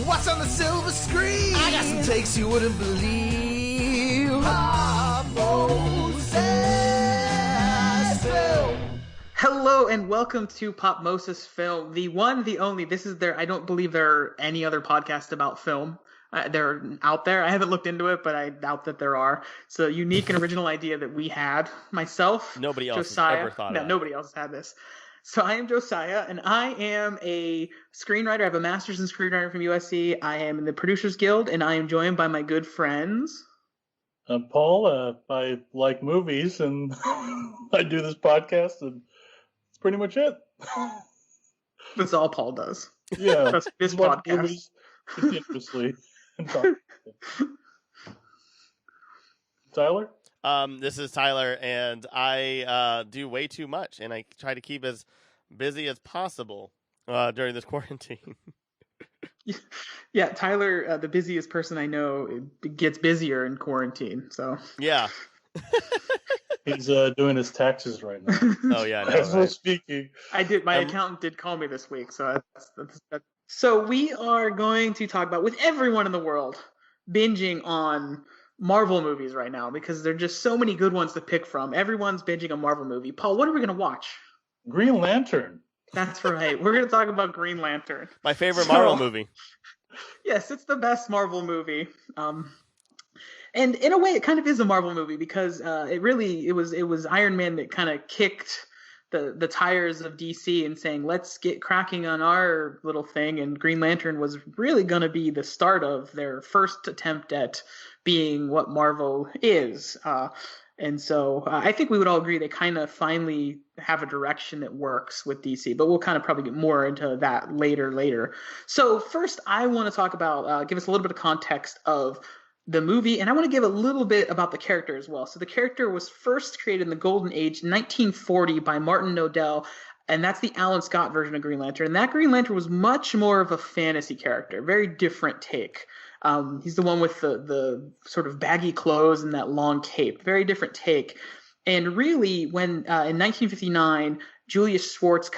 What's on the silver screen? I got some takes you wouldn't believe. Popmosis Film. Hello and welcome to Popmosis Film, the one, the only. This is I don't believe there are any other podcasts about film. They're out there. I haven't looked into it, but I doubt that there are. It's a unique and original idea that we had. Myself, nobody else Josiah, has ever thought of that. Nobody else has had this. So I am Josiah, and I am a screenwriter. I have a master's in screenwriting from USC. I am in the Producers Guild, and I am joined by my good friends. I'm Paul. I like movies, and I do this podcast, and that's pretty much it. That's all Paul does. Yeah, That's this podcast. Movies continuously. Tyler? This is Tyler, and I do way too much, and I try to keep as busy as possible during this quarantine. Yeah, Tyler, the busiest person I know, gets busier in quarantine. So Yeah. He's doing his taxes right now. Oh, yeah, I know, As we're right? speaking. I did. My accountant did call me this week. So that's. So we are going to talk about, with everyone in the world, binging on Marvel movies right now because there are just so many good ones to pick from. Everyone's binging a Marvel movie. Paul, what are we going to watch? Green Lantern. That's right. We're going to talk about Green Lantern. My favorite Marvel movie. Yes, it's the best Marvel movie. And in a way, it kind of is a Marvel movie because it was Iron Man that kind of kicked the tires of DC and saying, let's get cracking on our little thing. And Green Lantern was really going to be the start of their first attempt at being what Marvel is. And so I think we would all agree they kind of finally have a direction that works with DC, but we'll kind of probably get more into that later. So first, I want to talk about, give us a little bit of context of the movie, and I want to give a little bit about the character as well. So the character was first created in the Golden Age, 1940, by Martin Nodell, and that's the Alan Scott version of Green Lantern. And that Green Lantern was much more of a fantasy character, very different take. He's the one with the sort of baggy clothes and that long cape, very different take. And really, when in 1959, Julius Schwartz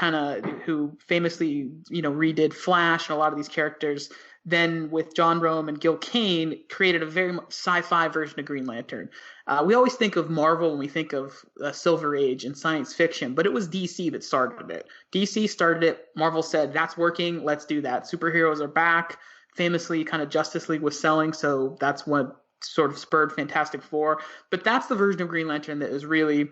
who famously redid Flash and a lot of these characters, then with John Rome and Gil Kane, created a very sci-fi version of Green Lantern. We always think of Marvel when we think of Silver Age and science fiction, but it was DC that started it. DC started it. Marvel said, that's working. Let's do that. Superheroes are back. Famously, kind of Justice League was selling, so that's what sort of spurred Fantastic Four. But that's the version of Green Lantern that is really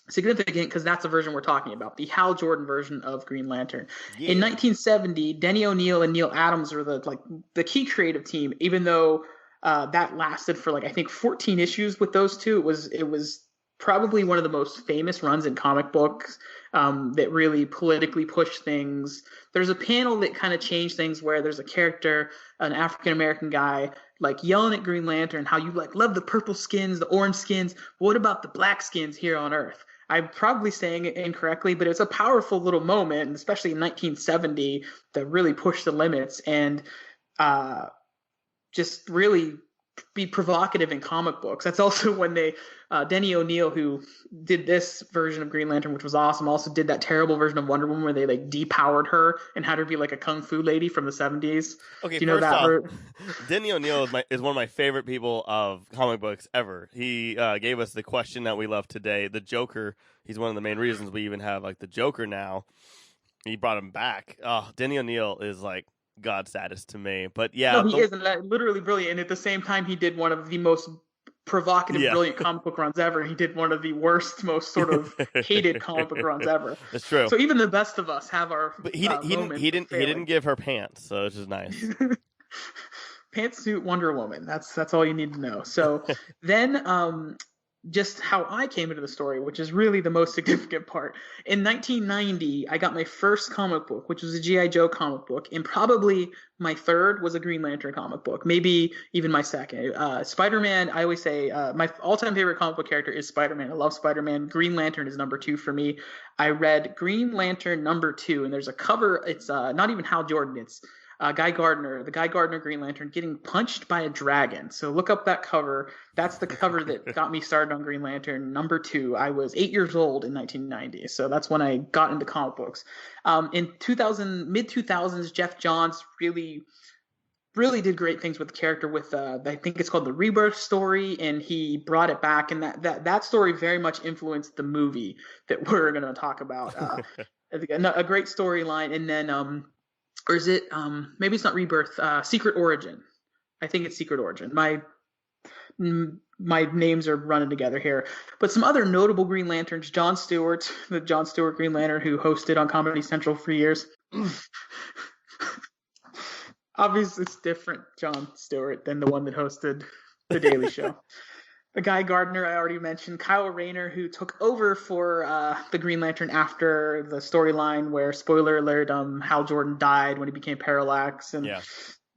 significant because that's the version we're talking about, the Hal Jordan version of Green Lantern. Yeah. In 1970, Denny O'Neil and Neil Adams were the key creative team, even though that lasted for I think 14 issues with those two. It was probably one of the most famous runs in comic books that really politically pushed things. There's a panel that kind of changed things where there's a character, an African-American guy, yelling at Green Lantern, how you love the purple skins, the orange skins. What about the black skins here on Earth? I'm probably saying it incorrectly, but it's a powerful little moment, and especially in 1970, that really pushed the limits and just really be provocative in comic books. That's also when Denny O'Neil, who did this version of Green Lantern, which was awesome, also did that terrible version of Wonder Woman where they depowered her and had her be a kung fu lady from the 70s. Okay, do you know that? Off, Denny O'Neil is one of my favorite people of comic books ever. He gave us the question that we love today, the Joker. He's one of the main reasons we even have the Joker now. He brought him back. Oh, Denny O'Neil is God status to me. But yeah, no, he is literally brilliant. And at the same time, he did one of the most provocative, brilliant comic book runs ever. He did one of the worst, most sort of hated comic book runs ever. That's true. So even the best of us have our. But he didn't give her pants, so it's just nice. Pantsuit Wonder Woman. That's all you need to know. So then, just how I came into the story, which is really the most significant part. In 1990, I got my first comic book, which was a G.I. Joe comic book, and probably my third was a Green Lantern comic book, maybe even my second. Spider-Man, I always say my all-time favorite comic book character is Spider-Man. I love Spider-Man. Green Lantern is number 2 for me. I read Green Lantern number 2, and there's a cover. It's not even Hal Jordan. It's Guy Gardner, the Guy Gardner Green Lantern, getting punched by a dragon. So look up that cover. That's the cover that got me started on Green Lantern. Number 2, I was 8 years old in 1990. So that's when I got into comic books. In mid-2000s, Jeff Johns really really did great things with the character with I think it's called the Rebirth story, and he brought it back, and that story very much influenced the movie that we're going to talk about. I think a great storyline, and then or is it maybe it's not Rebirth, Secret Origin. I think it's Secret Origin. My names are running together here. But some other notable Green Lanterns, Jon Stewart, the Jon Stewart Green Lantern who hosted on Comedy Central for years. Obviously, it's different Jon Stewart than the one that hosted The Daily Show. The Guy Gardner, I already mentioned. Kyle Rayner, who took over for the Green Lantern after the storyline where, spoiler alert, Hal Jordan died when he became Parallax. And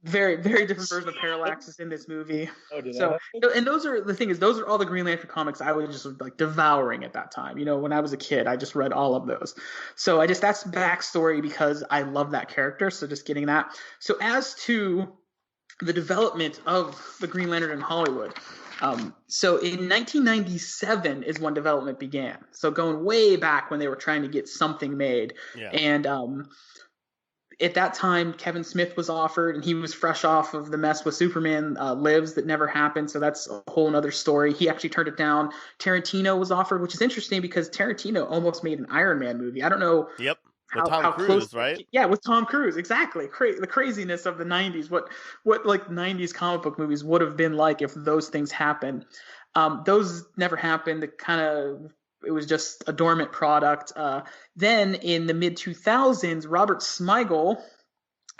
very, very different version of Parallax is in this movie. And those are the thing is, those are all the Green Lantern comics I was just like devouring at that time. When I was a kid, I just read all of those. So that's backstory because I love that character. So just getting that. So as to the development of the Green Lantern in Hollywood. So in 1997 is when development began. So going way back when they were trying to get something made. Yeah. And at that time, Kevin Smith was offered, and he was fresh off of the mess with Superman Lives that never happened. So that's a whole other story. He actually turned it down. Tarantino was offered, which is interesting because Tarantino almost made an Iron Man movie. I don't know. Yep. With Tom Cruise, right? Yeah, with Tom Cruise, exactly. The craziness of the 90s, what like 90s comic book movies would have been like if those things happened. Those never happened. It was just a dormant product. Then in the mid-2000s, Robert Smigel,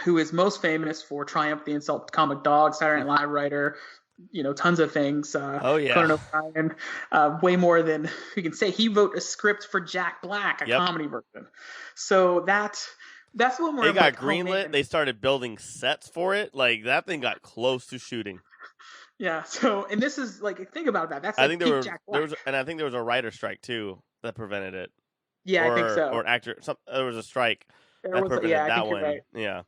who is most famous for Triumph the Insult Comic Dog, Saturday Night Live writer, tons of things. Conan O'Brien, way more than we can say. He wrote a script for Jack Black, a comedy version. So that's what more. They got greenlit. They started building sets for it. Like that thing got close to shooting. Yeah. So, and this is like, think about that. That's like Jack Black. I think there was a writer strike too that prevented it. Yeah, I think so. Or there was a strike that prevented that one. Right. Yeah.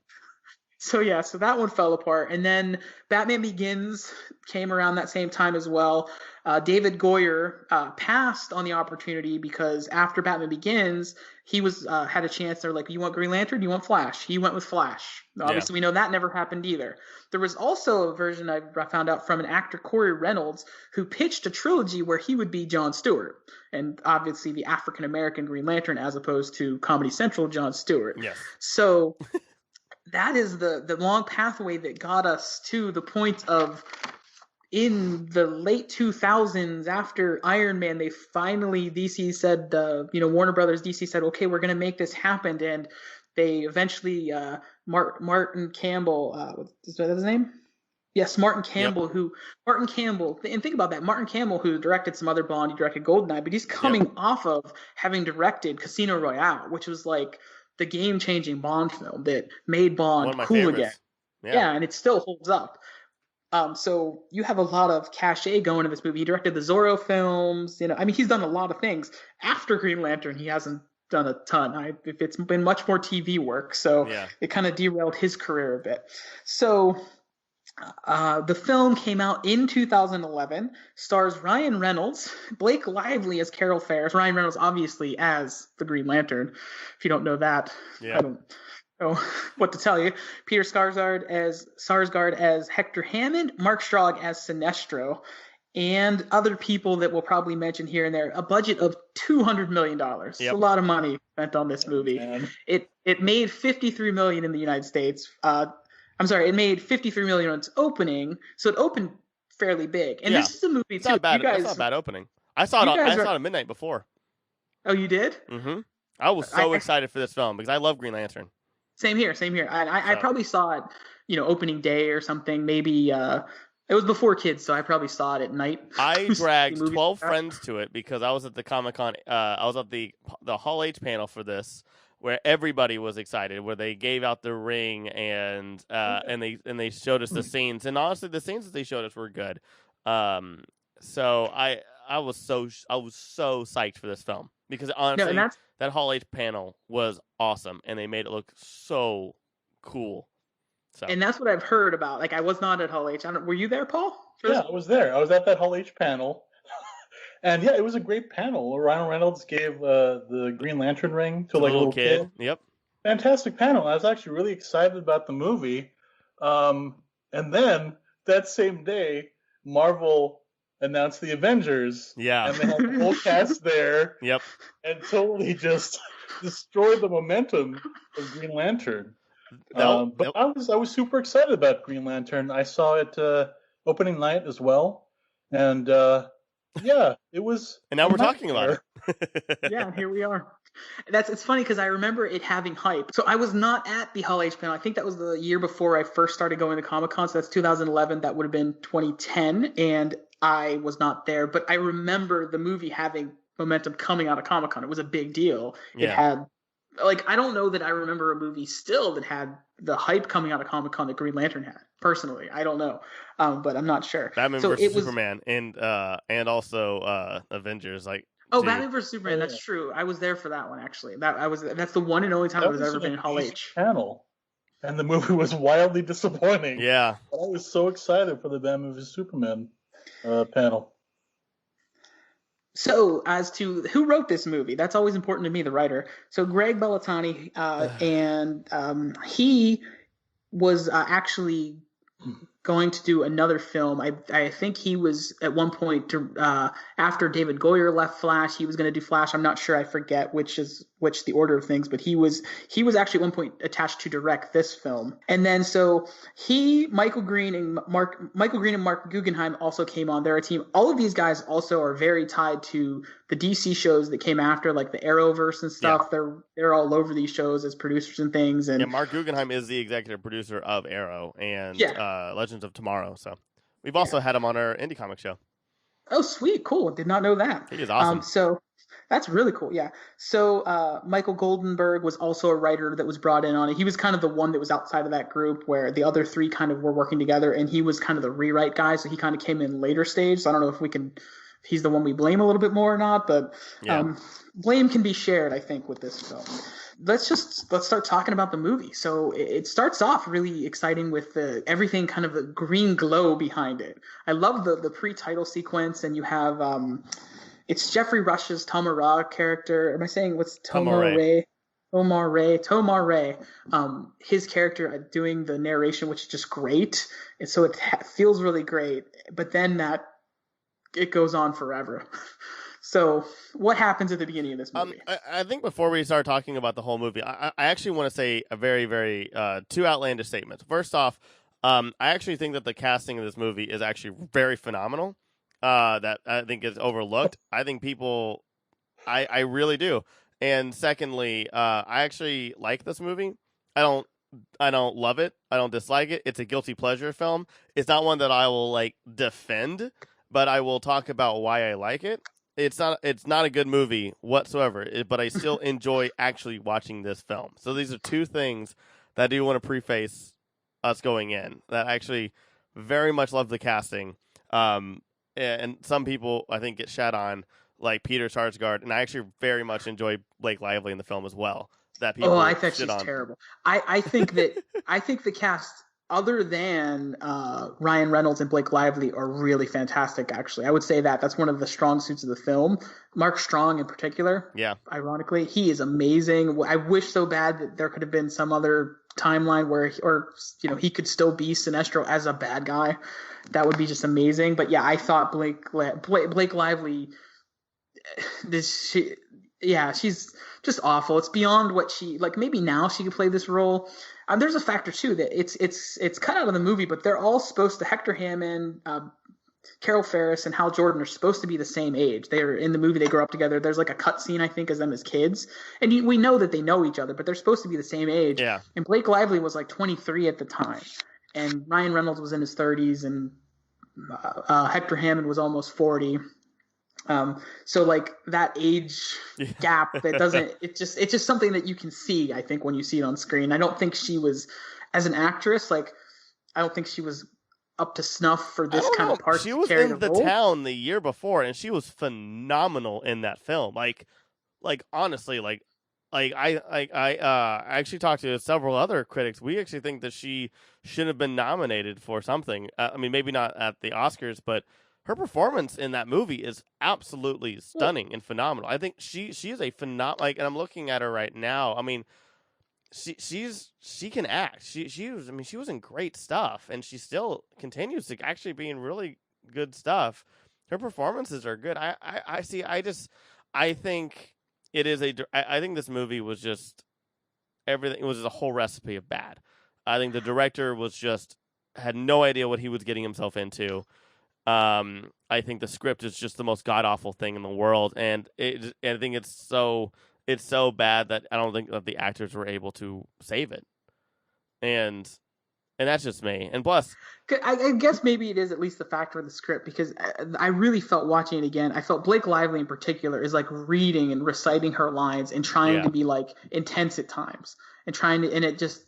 So that one fell apart. And then Batman Begins came around that same time as well. David Goyer passed on the opportunity because after Batman Begins, he had a chance. They're like, you want Green Lantern? You want Flash? He went with Flash. Obviously, we know that never happened either. There was also a version I found out from an actor, Corey Reynolds, who pitched a trilogy where he would be Jon Stewart. And obviously the African-American Green Lantern as opposed to Comedy Central Jon Stewart. Yes. So that is the long pathway that got us to the point of in the late 2000s after Iron Man, they finally, DC said, Warner Brothers, DC said, okay, we're going to make this happen. And they eventually, Martin Campbell, is that his name? Yes, Martin Campbell, and think about that. Martin Campbell, who directed some other Bond, he directed GoldenEye, but he's coming off of having directed Casino Royale, which was like the game-changing Bond film that made Bond cool again. Yeah, and it still holds up. So you have a lot of cachet going in this movie. He directed the Zorro films. He's done a lot of things. After Green Lantern, he hasn't done a ton. It's been much more TV work, so it kind of derailed his career a bit. So the film came out in 2011, stars Ryan Reynolds, Blake Lively as Carol Ferris, Ryan Reynolds obviously as the Green Lantern. If you don't know that, I don't know what to tell you. Peter Sarsgaard as Hector Hammond, Mark Strong as Sinestro, and other people that we'll probably mention here and there. A budget of $200 million. It's a lot of money spent on this movie. It made $53 million in the United States. It made $53 million on its opening, so it opened fairly big. And this is a movie too. That's not a bad opening. I saw it midnight before. Oh, you did? Mm-hmm. I was so excited for this film because I love Green Lantern. Same here. I probably saw it, opening day or something. Maybe it was before kids, so I probably saw it at night. I dragged 12 friends to it because I was at the Comic-Con. I was at the Hall H panel for this, where everybody was excited, where they gave out the ring and they showed us the scenes, and honestly, the scenes that they showed us were good. So I was so psyched for this film because honestly, that Hall H panel was awesome, and they made it look so cool. So. And that's what I've heard about. Like, I was not at Hall H. Were you there, Paul? Yeah, I was there. I was at that Hall H panel. And yeah, it was a great panel. Ryan Reynolds gave the Green Lantern ring to like a little kid. Yep. Fantastic panel. I was actually really excited about the movie. And then that same day, Marvel announced the Avengers. Yeah. And they had the whole cast there. Yep. And totally just destroyed the momentum of Green Lantern. But I was super excited about Green Lantern. I saw it opening night as well. And yeah, it was. And now we're talking about it. Yeah, here we are. It's funny because I remember it having hype. So I was not at the Hall H panel. I think that was the year before I first started going to Comic-Con. So that's 2011. That would have been 2010. And I was not there. But I remember the movie having momentum coming out of Comic-Con. It was a big deal. Yeah. It had, like, I don't know that I remember a movie still that had the hype coming out of Comic-Con that Green Lantern had. Personally, I don't know. But I'm not sure. Batman versus Superman and also Avengers, like. Oh, Batman vs Superman. That's true. I was there for that one actually. That's the one and only time I was ever been in Hall H. Panel, and the movie was wildly disappointing. Yeah, but I was so excited for the Batman vs Superman panel. So, as to who wrote this movie, that's always important to me, the writer. So, Greg Bellatani, and he was actually going to do another film. I think he was at one point after David Goyer left Flash, he was going to do Flash. I'm not sure. I forget which the order of things, but he was actually at one point attached to direct this film. And then so Michael Green and Mark Guggenheim also came on. They're a team. All of these guys also are very tied to the DC shows that came after, like the Arrowverse and stuff. Yeah. They're all over these shows as producers and things. And Mark Guggenheim is the executive producer of Arrow and Legends of Tomorrow. So we've also had him on our indie comic show. Oh, sweet. Cool. Did not know that. He is awesome. So that's really cool. Yeah. So Michael Goldenberg was also a writer that was brought in on it. He was kind of the one that was outside of that group where the other three kind of were working together, and he was kind of the rewrite guy. So he kind of came in later stage. So I don't know if he's the one we blame a little bit more or not, but blame can be shared, I think, with this film. Let's start talking about the movie. So it starts off really exciting with everything kind of a green glow behind it. I love the pre-title sequence, and you have it's Jeffrey Rush's Tomar character. Am I saying what's Tomar Ray? Tomar Ray. His character doing the narration, which is just great, and so it feels really great. But then it goes on forever. So what happens at the beginning of this movie? I think before we start talking about the whole movie, I actually want to say a very, very two outlandish statements. First off, I actually think that the casting of this movie is actually very phenomenal. That I think is overlooked. I think people, I really do. And secondly, I actually like this movie. I don't love it. I don't dislike it. It's a guilty pleasure film. It's not one that I will like defend, but I will talk about why I like it. It's not a good movie whatsoever, but I still enjoy actually watching this film. So these are two things that I do want to preface us going in. That I actually very much love the casting. And some people, I think, get shat on, like Peter Sarsgaard, and I actually very much enjoy Blake Lively in the film as well. That people I think she's terrible. I think the cast, other than Ryan Reynolds and Blake Lively, are really fantastic, actually. I would say that's one of the strong suits of the film. Mark Strong in particular. Yeah. Ironically, he is amazing. I wish so bad that there could have been some other timeline where he could still be Sinestro as a bad guy. That would be just amazing. But yeah, I thought Blake Lively, she's just awful. It's beyond what maybe now she could play this role. There's a factor too that it's cut out of the movie, but they're all supposed to, Hector Hammond, Carol Ferris, and Hal Jordan are supposed to be the same age. They're in the movie, they grow up together. There's like a cut scene, I think, as them as kids, and we know that they know each other, but they're supposed to be the same age. Yeah. And Blake Lively was like 23 at the time, and Ryan Reynolds was in his 30s, and Hector Hammond was almost 40. So like that age gap, that doesn't, it's just something that you can see, I think, when you see it on screen. I don't think she was, as an actress, I don't think she was up to snuff for this kind of part. She was in The Town the year before, and she was phenomenal in that film. Like honestly, I actually talked to several other critics. We actually think that she should have been nominated for something. I mean, maybe not at the Oscars, but her performance in that movie is absolutely stunning and phenomenal. I think she is a phenomenal, and I'm looking at her right now. I mean, she can act. She was in great stuff, and she still continues to actually be in really good stuff. Her performances are good. I think it is I think this movie was just everything. It was just a whole recipe of bad. I think the director had no idea what he was getting himself into. I think the script is just the most god awful thing in the world, and I think it's so bad that I don't think that the actors were able to save it, and that's just me. And plus, I guess maybe it is at least the factor of the script, because I really felt watching it again. I felt Blake Lively in particular is like reading and reciting her lines and trying to be like intense at times and it just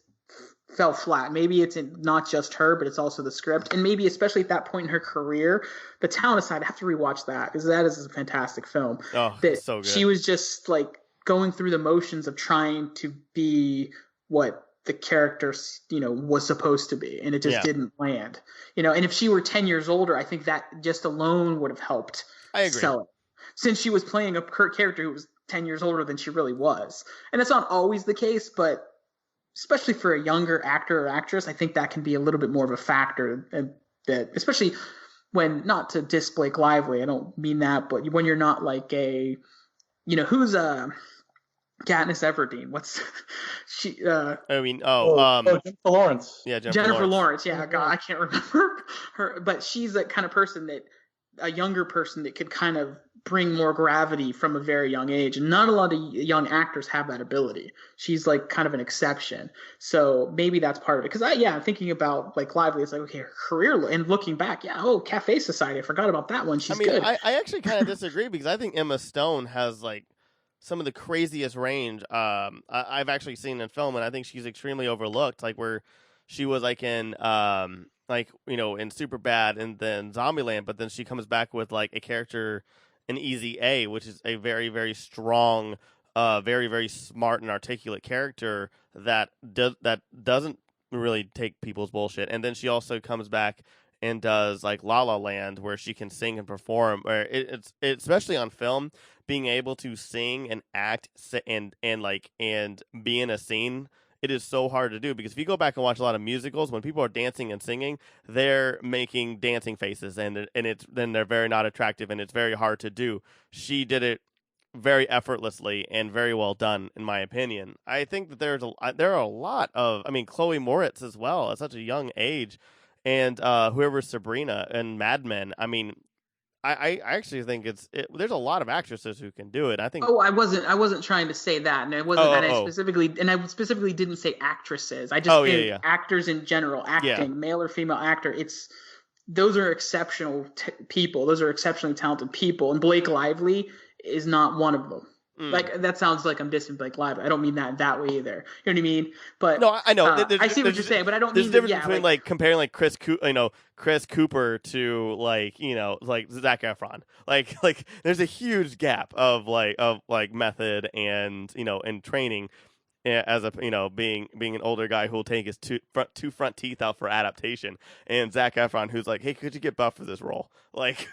fell flat. Maybe it's not just her, but it's also the script, and maybe especially at that point in her career, The Town aside, I have to rewatch that because that is a fantastic film. Oh, so good. She was just like going through the motions of trying to be what the character, was supposed to be, and it just didn't land. And if she were 10 years older, I think that just alone would have helped sell it. Since she was playing a character who was 10 years older than she really was. And that's not always the case, but especially for a younger actor or actress, I think that can be a little bit more of a factor, that especially when, not to diss Blake Lively, I don't mean that, but when you're not like who's Katniss Everdeen? What's she? Jennifer Lawrence. Yeah, Jennifer Lawrence. Yeah, God, I can't remember her, but she's the kind of person a younger person that could kind of bring more gravity from a very young age. And not a lot of young actors have that ability. She's like kind of an exception. So maybe that's part of it. Because I'm thinking about like Lively. It's like, okay, her career, and looking back, Cafe Society. I forgot about that one. She's good. I actually kind of disagree, because I think Emma Stone has like some of the craziest range I've actually seen in film, and I think she's extremely overlooked. Like where she was like in in Superbad and then Zombieland, but then she comes back with like a character in Easy A, which is a very, very strong, very, very smart and articulate character that doesn't really take people's bullshit. And then she also comes back and does like La La Land, where she can sing and perform. Where it's especially on film, being able to sing and act and be in a scene. It is so hard to do, because if you go back and watch a lot of musicals, when people are dancing and singing, they're making dancing faces, and they're very not attractive, and it's very hard to do. She did it very effortlessly and very well done, in my opinion. I think that there are a lot of, Chloe Moritz as well at such a young age, and whoever's Sabrina and Mad Men. I actually think there's a lot of actresses who can do it. I think. Oh, I wasn't trying to say that, and I wasn't. I specifically didn't say actresses. I just think actors in general, acting, male or female actor. Those are exceptional people. Those are exceptionally talented people, and Blake Lively is not one of them. Like, that sounds like I'm dissing Blake Lively. I don't mean that way either. You know what I mean? But no, I know. I see what you're saying, but I don't mean. There's a difference between like comparing like Chris Cooper to like Zac Efron. Like there's a huge gap of method and and training as a being an older guy who will take his two front teeth out for adaptation, and Zac Efron who's like, hey, could you get buff for this role? Like.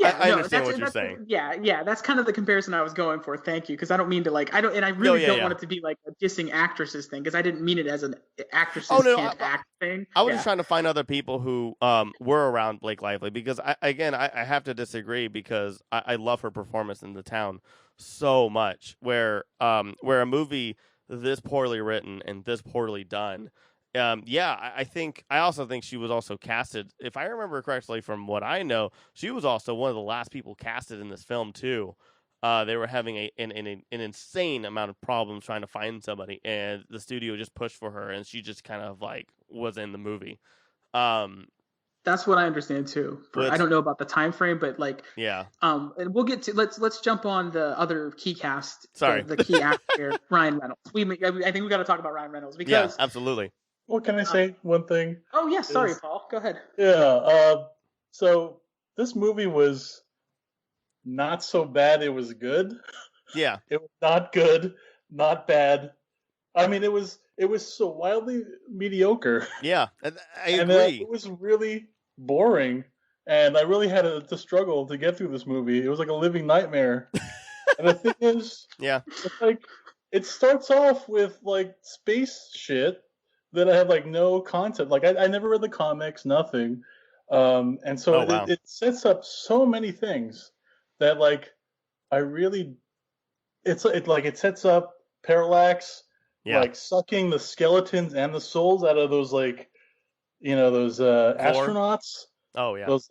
I understand what you're saying. Yeah, that's kind of the comparison I was going for. Thank you, because I don't mean to I really don't want it to be like a dissing actresses thing, because I didn't mean it as an actresses can't act thing. I was just trying to find other people who were around Blake Lively, because I have to disagree, because I love her performance in The Town so much. Where a movie this poorly written and this poorly done. I also think she was also casted, if I remember correctly from what I know, she was also one of the last people casted in this film too. They were having an insane amount of problems trying to find somebody, and the studio just pushed for her, and she just kind of like was in the movie. That's what I understand too. I don't know about the time frame, but and we'll get to let's jump on the other key cast. Sorry, the key actor Ryan Reynolds. I think we got to talk about Ryan Reynolds, because absolutely. Well, can I say one thing? Oh, yes. Sorry, Paul. Go ahead. Yeah. So this movie was not so bad. It was good. Yeah. It was not good, not bad. It was so wildly mediocre. Yeah, I agree. It was really boring, and I really had to struggle to get through this movie. It was like a living nightmare. And the thing is, yeah, it's like it starts off with like space shit that I have like no concept. Like I never read the comics, nothing. And so it sets up so many things that like I really it sets up Parallax like sucking the skeletons and the souls out of those like those astronauts. Oh yeah. Those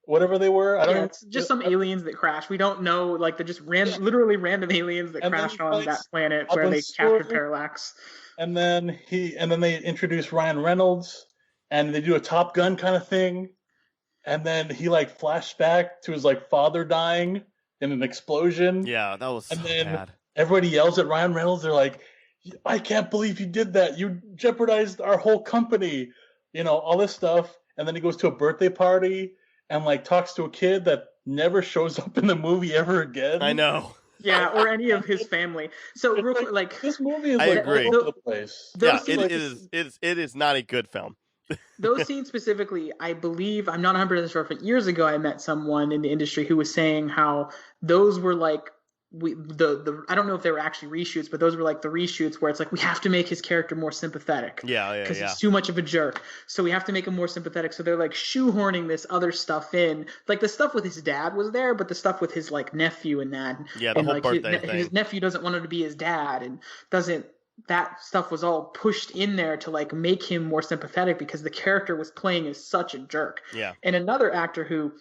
whatever they were. I don't know. It's just some aliens that crashed. We don't know, like they're just literally random aliens that crashed on that planet where they captured Parallax. And then they introduce Ryan Reynolds and they do a Top Gun kind of thing. And then he like flashed back to his like father dying in an explosion. Yeah, that was so bad. Everybody yells at Ryan Reynolds. They're like, I can't believe you did that. You jeopardized our whole company. All this stuff. And then he goes to a birthday party and like talks to a kid that never shows up in the movie ever again. I know. Yeah, or any of his family. So real quick, like this movie is I agree. all over the place. Yeah, it is not a good film. Those scenes specifically, I believe, I'm not 100% sure, but years ago I met someone in the industry who was saying how those were like I don't know if they were actually reshoots, but those were like the reshoots where it's like we have to make his character more sympathetic. Yeah. Because he's too much of a jerk. So we have to make him more sympathetic. So they're like shoehorning this other stuff in. Like the stuff with his dad was there, but the stuff with his like nephew and that. Yeah, the and, whole like, birthday thing. His nephew doesn't want him to be his dad and doesn't. That stuff was all pushed in there to like make him more sympathetic because the character was playing as such a jerk. Yeah. And another actor who,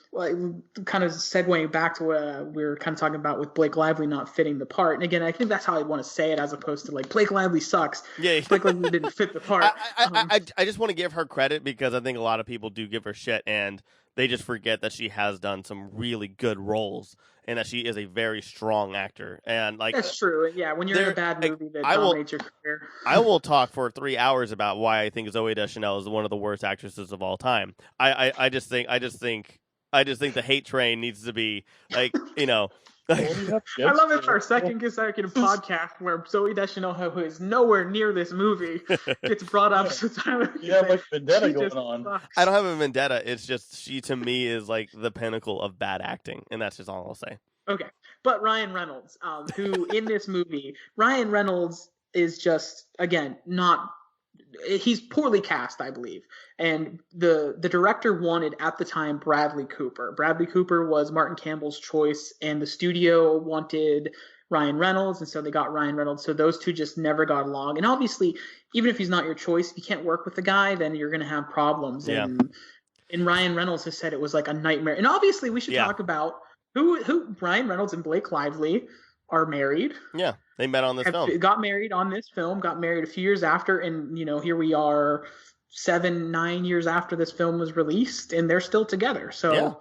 kind of segueing back to what we were kind of talking about with Blake Lively not fitting the part. And again, I think that's how I want to say it as opposed to like Blake Lively sucks. Yeah. Blake Lively didn't fit the part. I just want to give her credit because I think a lot of people do give her shit and they just forget that she has done some really good roles. And that she is a very strong actor, and like that's true. Yeah, when you're in a bad movie that dominates your career, I will talk for 3 hours about why I think Zooey Deschanel is one of the worst actresses of all time. I just think the hate train needs to be like I love it for our second consecutive podcast where Zooey Deschanel, who is nowhere near this movie, gets brought up. So Tyler, like vendetta going on. Sucks. I don't have a vendetta. It's just she to me is like the pinnacle of bad acting, and that's just all I'll say. Okay, but Ryan Reynolds, who in this movie, Ryan Reynolds is just again not. He's poorly cast, I believe. And the director wanted at the time Bradley Cooper. Bradley Cooper was Martin Campbell's choice, and the studio wanted Ryan Reynolds, and so they got Ryan Reynolds. So those two just never got along. And obviously, even if he's not your choice, if you can't work with the guy, then you're going to have problems. Yeah. And Ryan Reynolds has said it was like a nightmare. And obviously, we should talk about who Ryan Reynolds and Blake Lively are married. Yeah, they met on this film. Got married on this film, got married a few years after, and here we are 7-9 years after this film was released, and they're still together. So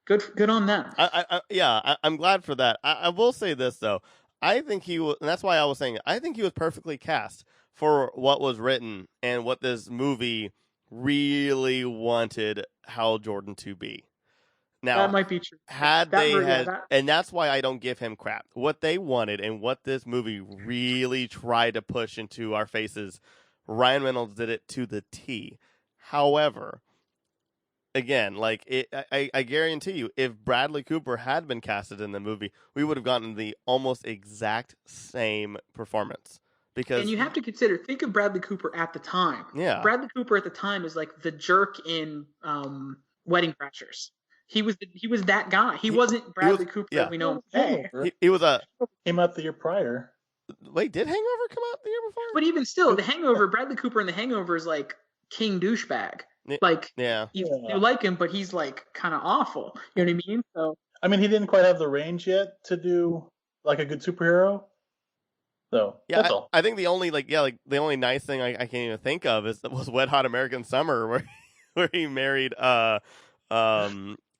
good on them. I'm glad for that. I will say this though. I think he was, and that's why I was saying I think he was perfectly cast for what was written and what this movie really wanted Hal Jordan to be. Now, that might be true. And that's why I don't give him crap. What they wanted and what this movie really tried to push into our faces, Ryan Reynolds did it to the T. However, again, I guarantee you, if Bradley Cooper had been casted in the movie, we would have gotten the almost exact same performance. And you have to consider, think of Bradley Cooper at the time. Yeah. Bradley Cooper at the time is like the jerk in Wedding Crashers. He was that guy. He wasn't Bradley Cooper as we know him today. He was came out the year prior. Wait, did Hangover come out the year before? But even still, The Hangover, Bradley Cooper in The Hangover is like king douchebag. Like, you like him, but he's like kind of awful. You know what I mean? So I mean, he didn't quite have the range yet to do like a good superhero. So that's all. I think the only the only nice thing I can't even think of was Wet Hot American Summer, where he married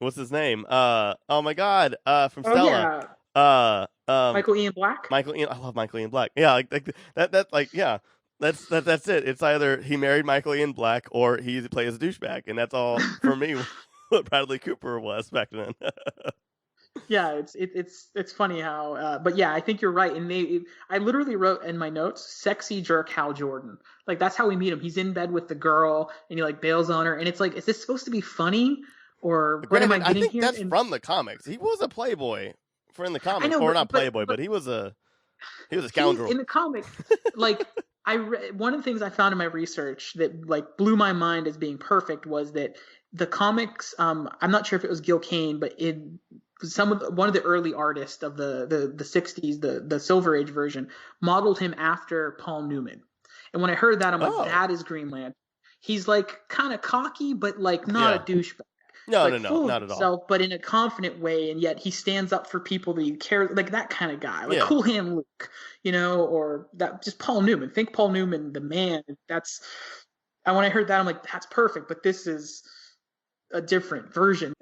what's his name? Oh my God, from Stella. Yeah. Michael Ian Black. I love Michael Ian Black. Yeah, that's it. It's either he married Michael Ian Black or he plays a douchebag, and that's all for me. What Bradley Cooper was back then. Yeah, it's funny how, but yeah, I think you're right. And I literally wrote in my notes, "Sexy jerk Hal Jordan." Like that's how we meet him. He's in bed with the girl, and he like bails on her, and it's like, is this supposed to be funny? Or what am I getting here? That's from the comics. He was a playboy in the comics, or not playboy, but he was a. He was a scoundrel. In the comic, like one of the things I found in my research that like blew my mind as being perfect was that the comics. I'm not sure if it was Gil Kane, but one of the early artists of the 60s, the Silver Age version, modeled him after Paul Newman. And when I heard that, I'm like, that is Green Lantern. He's like kind of cocky, but like not a douchebag. No, like, no, not at all. But in a confident way, and yet he stands up for people that he cares, like that kind of guy, like Cool Hand Luke, or that just Paul Newman. Think Paul Newman, the man. And when I heard that, I'm like, that's perfect. But this is a different version.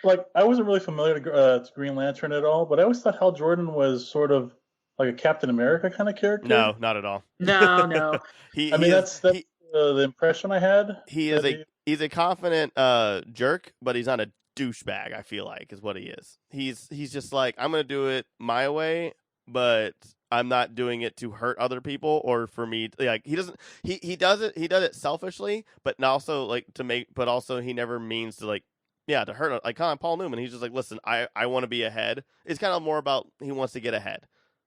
Like I wasn't really familiar to Green Lantern at all, but I always thought Hal Jordan was sort of like a Captain America kind of character. No, not at all. No. That's the impression I had. He's a confident jerk, but he's not a douchebag, I feel like, is what he is. He's just like, I'm going to do it my way, but I'm not doing it to hurt other people or for me. Like he does it selfishly, but also like but also he never means to like, to hurt. Like kind of Paul Newman, he's just like, listen, I want to be ahead. It's kind of more about he wants to get ahead.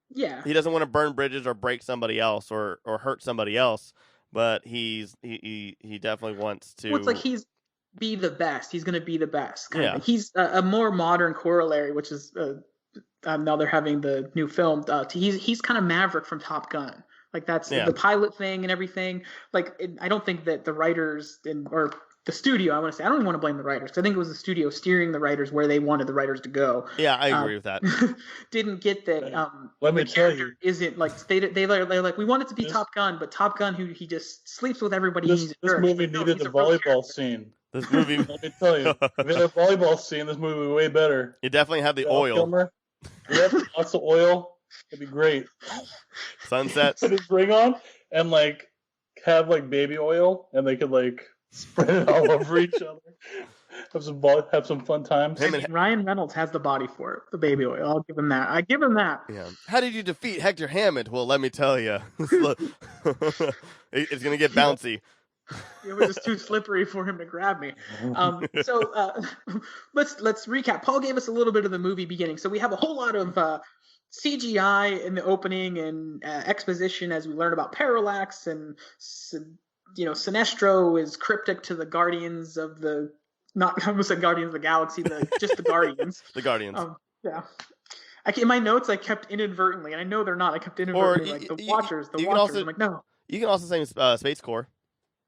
Yeah. He doesn't want to burn bridges or break somebody else or hurt somebody else. But he definitely wants to. Well, it's like he's be the best. He's going to be the best. Kind Yeah. of. He's a more modern corollary, which is now they're having the new film. He's kind of Maverick from Top Gun. Like that's the pilot thing and everything. Like I don't think that the writers or the studio, I want to say, I don't even want to blame the writers. I think it was the studio steering the writers where they wanted the writers to go. Yeah, I agree with that. Didn't get that. Let me tell you, isn't like they're like we want it to be Top Gun, but Top Gun who he just sleeps with everybody. This movie needed the volleyball scene. This movie, let me tell you, if it had a volleyball scene, this movie would be way better. It definitely had the oil. Kilmer. Yep, lots of oil. It'd be great. Sunset. Put his ring on and like have like baby oil, and they could like spread it all over each other. Have some fun times. Ryan Reynolds has the body for it, the baby oil. I'll give him that. I give him that. Yeah. How did you defeat Hector Hammond? Well, let me tell you, it's gonna get bouncy. It was just too slippery for him to grab me. So let's recap. Paul gave us a little bit of the movie beginning. So we have a whole lot of CGI in the opening and exposition as we learn about Parallax and Sinestro is cryptic to the Guardians of the I almost said Guardians of the Galaxy, just the Guardians. The Guardians. Yeah. In my notes, I kept inadvertently, and I know they're not. I kept inadvertently the Watchers. The Watchers. Also, I'm like, no. You can also say Space Corps.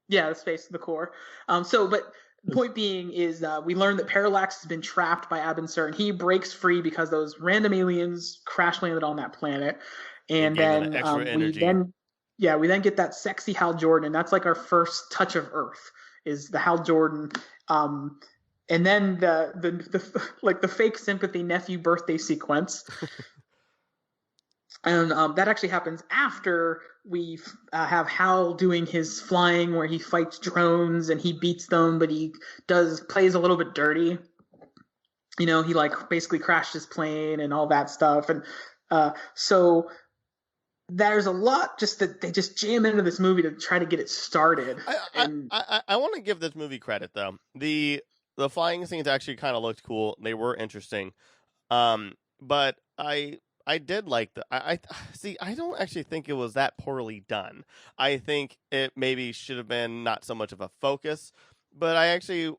Yeah, the Corps. But the point being is we learned that Parallax has been trapped by Abin Sur, and he breaks free because those random aliens crash landed on that planet, and then we then get that sexy Hal Jordan, and that's like our first touch of Earth is the Hal Jordan. And then the fake sympathy nephew birthday sequence. And that actually happens after we have Hal doing his flying where he fights drones and he beats them, but he plays a little bit dirty. He like basically crashed his plane and all that stuff. And so there's a lot just that they just jam into this movie to try to get it started. I want to give this movie credit though. The flying scenes actually kind of looked cool. They were interesting. But I did like I don't actually think it was that poorly done. I think it maybe should have been not so much of a focus, but I actually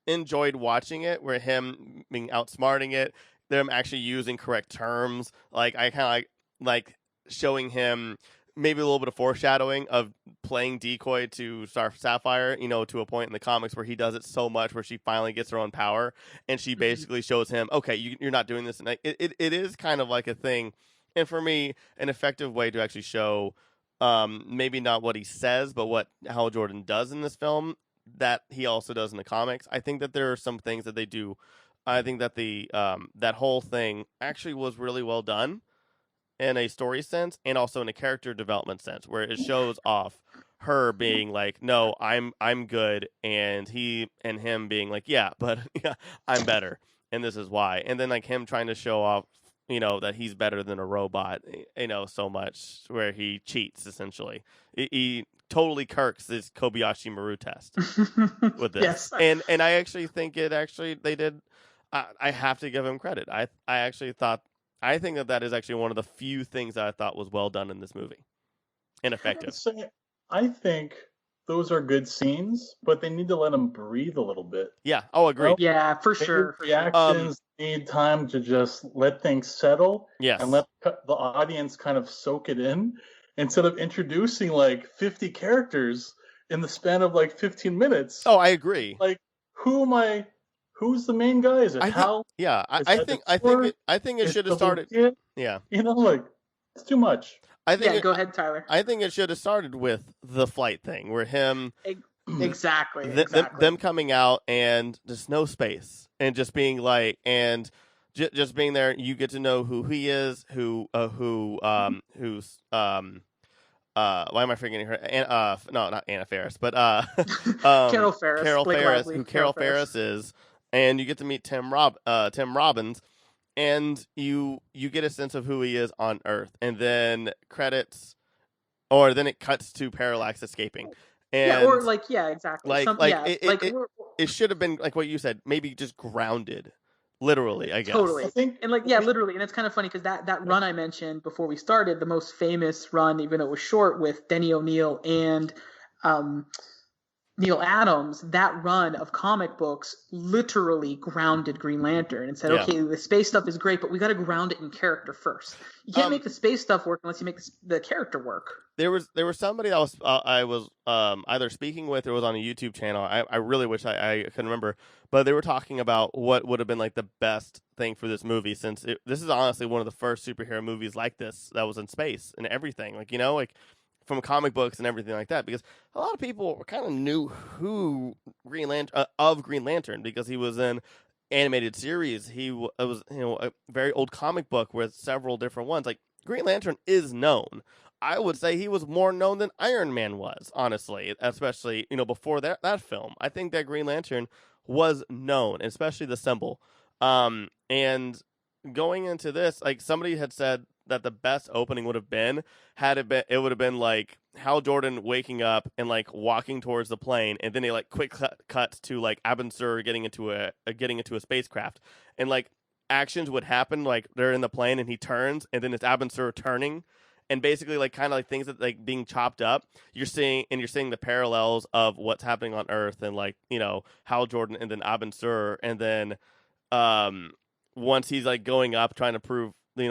enjoyed watching it where him being outsmarting it, them actually using correct terms. Like I kind of like showing him maybe a little bit of foreshadowing of playing decoy to Star Sapphire, to a point in the comics where he does it so much where she finally gets her own power and she basically shows him, okay, you're not doing this. And it is kind of like a thing. And for me, an effective way to actually show maybe not what he says, but what Hal Jordan does in this film that he also does in the comics. I think that there are some things that they do. I think that that whole thing actually was really well done in a story sense and also in a character development sense where it shows off her being like, no, I'm good, and him being like, but I'm better and this is why. And then like him trying to show off, that he's better than a robot, so much where he cheats essentially. He totally kirks this Kobayashi Maru test with this. Yes. And I actually think they did. I have to give him credit. I actually thought I think that is actually one of the few things that I thought was well done in this movie and effective. I think those are good scenes, but they need to let them breathe a little bit. Yeah. Oh, agreed. Yeah, for sure. Reactions need time to just let things settle. Yes. And let the audience kind of soak it in instead of introducing like 50 characters in the span of like 15 minutes. Oh, I agree. Like, who's the main guy? Is it Hal? Yeah, I think it should have started. Yeah. Like, it's too much. Go ahead, Tyler. I think it should have started with the flight thing, where him exactly. Them coming out and just no space and just being like and just being there. You get to know who he is, who's why am I forgetting her? No, not Anna Faris, but Carol Ferris. Carol Ferris, who Carol Ferris is, and you get to meet Tim Robbins. And you get a sense of who he is on Earth, and then then it cuts to Parallax escaping. And exactly. It should have been like what you said, maybe just grounded, literally. I guess totally. Literally, and it's kind of funny because that run I mentioned before we started, the most famous run, even though it was short, with Denny O'Neil and Neil Adams, that run of comic books literally grounded Green Lantern and said, okay, the space stuff is great, but we got to ground it in character first. You can't make the space stuff work unless you make the character work. There was somebody that I was either speaking with or was on a YouTube channel. I really wish I could remember, but they were talking about what would have been like the best thing for this movie, since this is honestly one of the first superhero movies like this that was in space and everything. From comic books and everything like that, because a lot of people kind of knew who Green Lantern because he was in animated series. It was a very old comic book with several different ones. Like, Green Lantern is known. I would say he was more known than Iron Man was, honestly, especially before that film. I think that Green Lantern was known, especially the symbol. And going into this, like, somebody had said that the best opening would have been it would have been like Hal Jordan waking up and like walking towards the plane, and then they like quick cuts to like Abin Sur getting into a spacecraft, and like actions would happen like they're in the plane and he turns, and then it's Abin Sur turning, and basically like kind of like things that like being chopped up. You're seeing the parallels of what's happening on Earth, and like Hal Jordan and then Abin Sur, and then once he's like going up trying to prove it's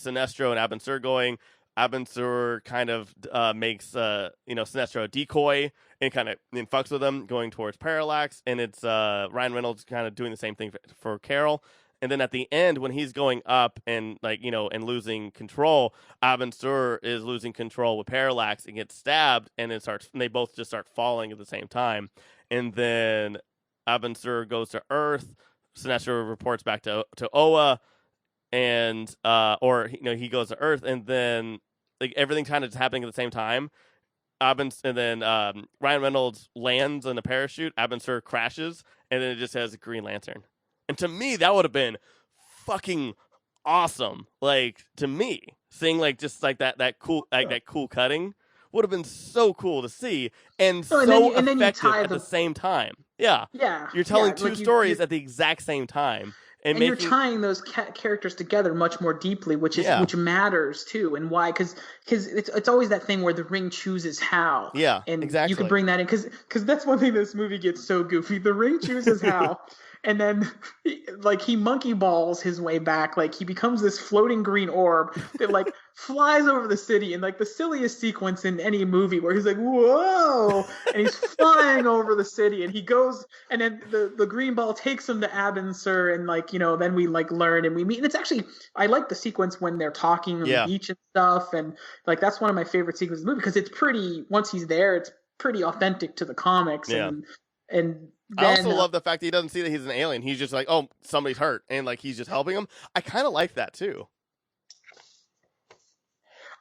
Sinestro and Abin Sur going. Abin Sur kind of makes Sinestro a decoy and kind of fucks with him going towards Parallax, and it's Ryan Reynolds kind of doing the same thing for Carol. And then at the end, when he's going up and and losing control, Abin Sur is losing control with Parallax and gets stabbed, and they both just start falling at the same time. And then Abin Sur goes to Earth. Sinestro reports back to Oa, and he goes to Earth, and then like everything kind of is happening at the same time. Ryan Reynolds lands in a parachute. Abin Sur crashes, and then it just has a Green Lantern. And to me, that would have been fucking awesome. Like, to me, seeing like just like that cool cutting would have been so cool to see, and effective at the same time. Yeah. You're telling two stories at the exact same time, and you're tying those characters together much more deeply, which matters too. And why? Because it's always that thing where the ring chooses Hal. Yeah, and exactly. You can bring that in because that's one thing this movie gets so goofy. The ring chooses Hal. And then, he monkey balls his way back. Like, he becomes this floating green orb that, like, flies over the city. And, like, the silliest sequence in any movie where he's like, whoa! And he's flying over the city. And he goes, and then the green ball takes him to Abin Sur. And, then we, learn and we meet. And it's actually, I like the sequence when they're talking on the beach and stuff. And, that's one of my favorite sequences of the movie because it's pretty, once he's there, it's pretty authentic to the comics. Yeah. And I also love the fact that he doesn't see that he's an alien. He's just like, oh, somebody's hurt, and he's just helping him. I kind of like that too.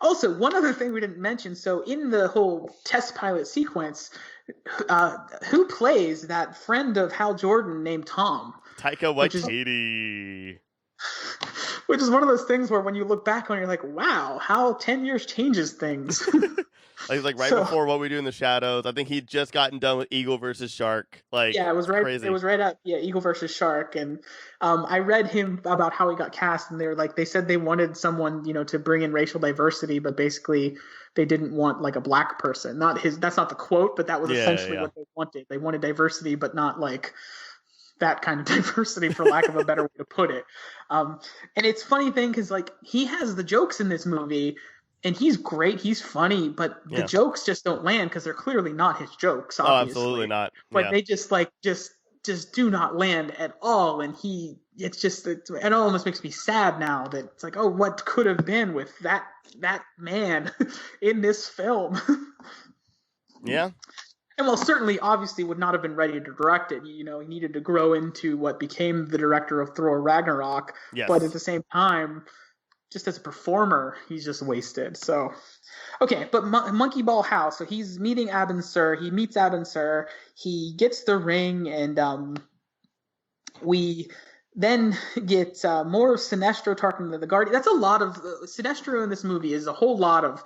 Also, one other thing we didn't mention. So in the whole test pilot sequence, who plays that friend of Hal Jordan named Tom? Taika Waititi. Which is one of those things where when you look back on it, you're like, wow, how 10 years changes things. Like right before What We Do in the Shadows. I think he'd just gotten done with Eagle versus Shark. Like, yeah, it was right. Crazy. It was right at Eagle versus Shark, and I read him about how he got cast, and they said they wanted someone to bring in racial diversity, but basically they didn't want like a black person. That's not the quote, but that was essentially what they wanted. They wanted diversity, but not like that kind of diversity, for lack of a better way to put it. And it's funny thing because like he has the jokes in this movie. And he's great, he's funny, but the jokes just don't land because they're clearly not his jokes, obviously. Oh, absolutely not. But they just just do not land at all. And it almost makes me sad now that it's like, oh, what could have been with that man in this film? Yeah. And well, certainly, obviously, would not have been ready to direct it. He needed to grow into what became the director of Thor Ragnarok. Yes. But at the same time, just as a performer, he's just wasted. So, okay, but Monkey Ball House. So he's meeting Abin Sur. He meets Abin Sur. He gets the ring, and we then get more of Sinestro talking to the Guardian. That's a lot of Sinestro in this movie is a whole lot of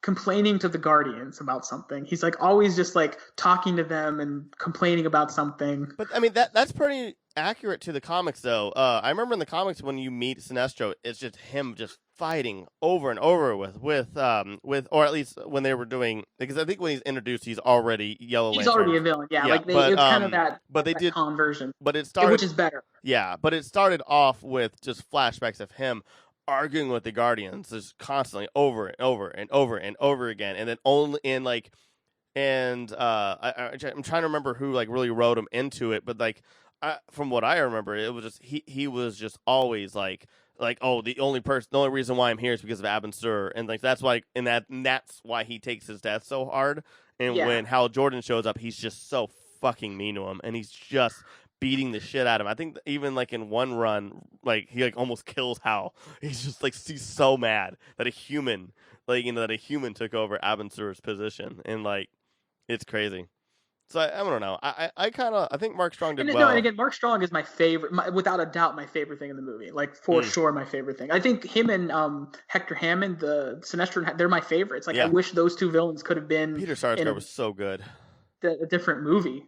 complaining to the Guardians about something. He's like always just like talking to them and complaining about something. But I mean that's pretty accurate to the comics, though. I remember in the comics when you meet Sinestro, it's just him just fighting over and over with or at least when they were doing, because I think when he's introduced, he's already Yellow Lantern. He's already a villain, yeah. Like it's kind of that. But they did conversion, but it started, which is better. Yeah, but it started off with just flashbacks of him arguing with the Guardians, just constantly over and over and over and over again, and then only in like, and I'm trying to remember who like really wrote him into it, but like. From what I remember, it was just he was just always like oh, the only reason why I'm here is because of Abin Sur, and like that's why that's why he takes his death so hard. And when Hal Jordan shows up, he's just so fucking mean to him, and he's just beating the shit out of him. I think even like in one run, like he like almost kills Hal. He's just like he's so mad that a human took over Abin Sur's position, and like it's crazy. So I don't know. I think Mark Strong did well. No, and again, Mark Strong is my favorite, without a doubt, my favorite thing in the movie. Like for sure, my favorite thing. I think him and Hector Hammond, the Sinestro, they're my favorites. Like I wish those two villains could have been. Peter Sarsgaard was so good. A different movie.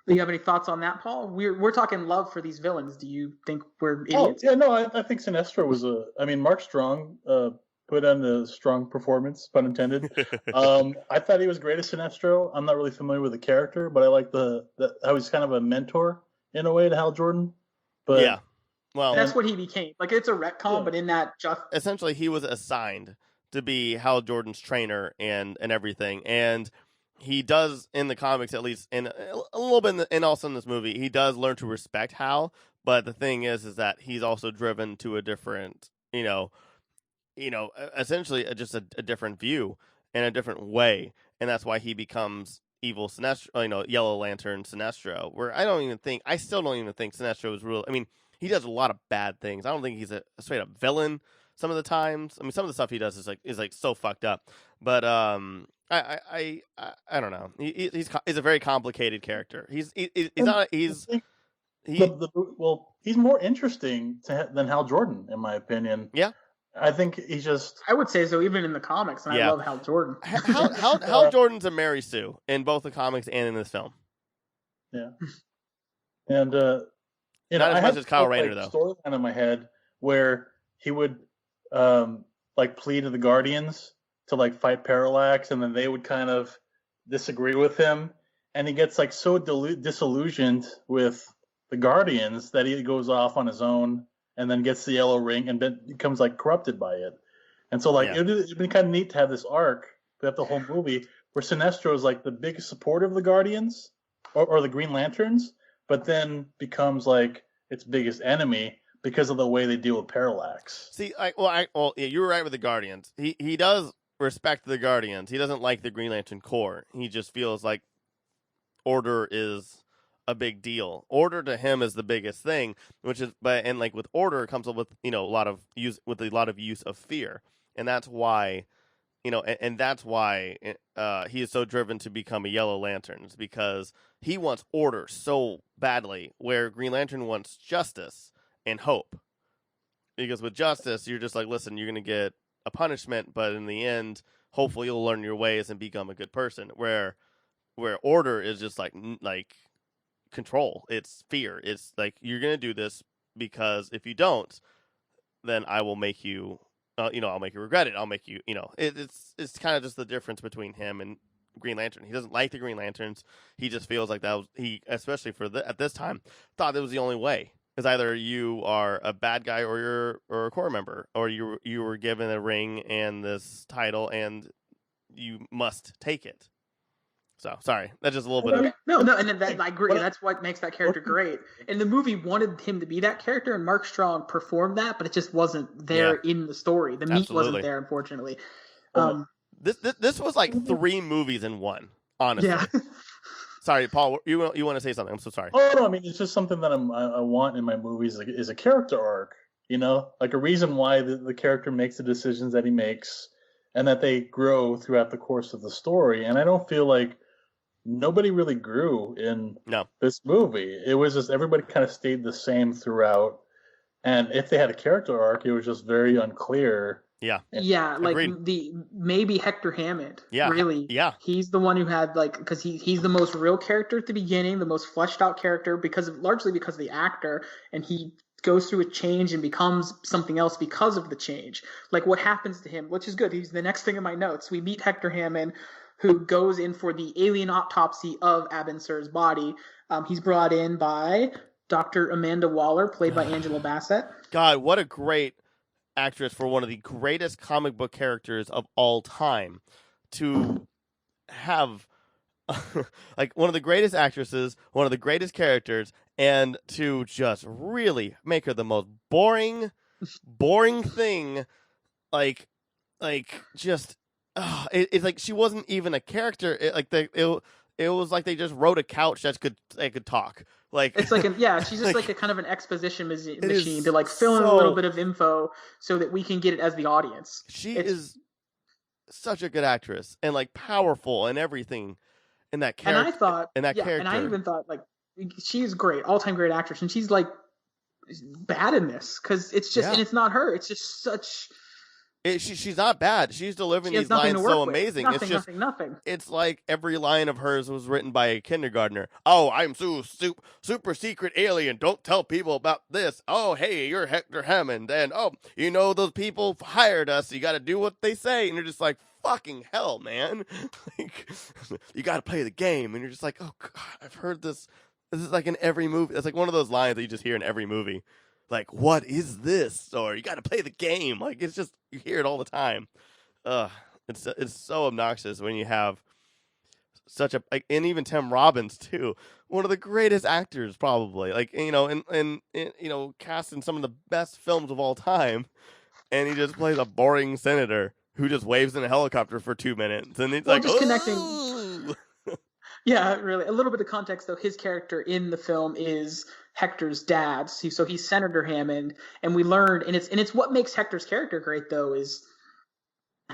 Do you have any thoughts on that, Paul? We're talking love for these villains. Do you think we're idiots? Oh yeah, no, I think Sinestro was Mark Strong. Put on a strong performance, pun intended. I thought he was great as Sinestro. I'm not really familiar with the character, but I like how he's kind of a mentor in a way to Hal Jordan. But yeah, well, that's what he became. Like it's a retcon, but in that essentially he was assigned to be Hal Jordan's trainer and everything, and he does in the comics, at least, in a little bit, and also in this movie, he does learn to respect Hal. But the thing is that he's also driven to a different, essentially just a different view and a different way, and that's why he becomes evil Sinestro, Yellow Lantern Sinestro. Where I still don't even think Sinestro is real. I mean, he does a lot of bad things. I don't think he's a straight up villain some of the times. I mean, some of the stuff he does is so fucked up. But I don't know. He's a very complicated character. He's more interesting than Hal Jordan, in my opinion. Yeah. I think he's just. I would say so, even in the comics, and I love Hal Jordan. Hal Jordan's a Mary Sue in both the comics and in this film. Yeah, and not as much as Kyle Rayner, though. Storyline in my head where he would plead to the Guardians to fight Parallax, and then they would kind of disagree with him, and he gets so disillusioned with the Guardians that he goes off on his own. And then gets the yellow ring and becomes corrupted by it. And so it'd been kind of neat to have this arc throughout the whole movie where Sinestro is the biggest supporter of the Guardians or the Green Lanterns, but then becomes its biggest enemy because of the way they deal with Parallax. See, you were right with the Guardians. He does respect the Guardians. He doesn't like the Green Lantern Corps. He just feels like order is a big deal. Order to him is the biggest thing, with order comes up with a lot of use of fear, and that's why he is so driven to become a Yellow Lantern. It's because he wants order so badly, where Green Lantern wants justice and hope. Because with justice, you're just listen, you're gonna get a punishment, but in the end, hopefully you'll learn your ways and become a good person. Where order is just like control. It's fear. It's like, you're gonna do this because if you don't, then I will make you, I'll make you regret it. I'll make you, it's kind of just the difference between him and Green Lantern. He doesn't like the Green Lanterns. He just feels like that was, especially at this time, thought it was the only way. Because either you are a bad guy or you're a core member, or you were given a ring and this title and you must take it. So sorry, that's just a little bit of no, and that, I agree. That's what makes that character great. And the movie wanted him to be that character, and Mark Strong performed that, but it just wasn't there in the story. The meat wasn't there, unfortunately. This was like 3 movies in one, honestly. Yeah. Sorry, Paul, you want to say something? I'm so sorry. Oh no, I mean, it's just something that I want in my movies, like, is a character arc. Like a reason why the character makes the decisions that he makes, and that they grow throughout the course of the story. And I don't feel like nobody really grew in this movie. It was just everybody kind of stayed the same throughout. And if they had a character arc, it was just very unclear. Yeah. Yeah, like Agreed. maybe Hector Hammond. Yeah. Really. Yeah. He's the one who had, like, because he's the most real character at the beginning, the most fleshed out character, largely because of the actor, and he goes through a change and becomes something else because of the change. Like, what happens to him, which is good. He's the next thing in my notes. We meet Hector Hammond, who goes in for the alien autopsy of Abin Sur's body. He's brought in by Dr. Amanda Waller, played by Angela Bassett. God, what a great actress for one of the greatest comic book characters of all time to have like one of the greatest actresses, one of the greatest characters, and to just really make her the most boring thing. Like just it's like she wasn't even a character. It was like they just wrote a couch that could talk. Like, it's like she's just like a kind of an exposition machine to like fill in a little bit of info so that we can get it as the audience. She is such a good actress and like powerful and everything in that character. And I thought, character. And I even thought, like, she's great, all-time great actress, and she's like bad in this because it's just and it's not her. It's just such. She's not bad. She's delivering these lines so amazing. Nothing. It's like every line of hers was written by a kindergartner. Oh, I'm super secret alien. Don't tell people about this. Oh, hey, you're Hector Hammond. And, those people hired us. You got to do what they say. And you're just like, fucking hell, man. Like, you got to play the game. And you're just like, oh, God, I've heard this. This is like in every movie. It's like one of those lines that you just hear in every movie. Like, what is this? Or you got to play the game. Like, it's just, you hear it all the time. It's so obnoxious when you have such a, like, and even Tim Robbins too, one of the greatest actors probably, like, and cast in some of the best films of all time, and he just plays a boring senator who just waves in a helicopter for 2 minutes, and it's connecting. Yeah, really. A little bit of context, though. His character in the film is Hector's dad. So he's Senator Hammond, and we learned, and it's what makes Hector's character great, though, is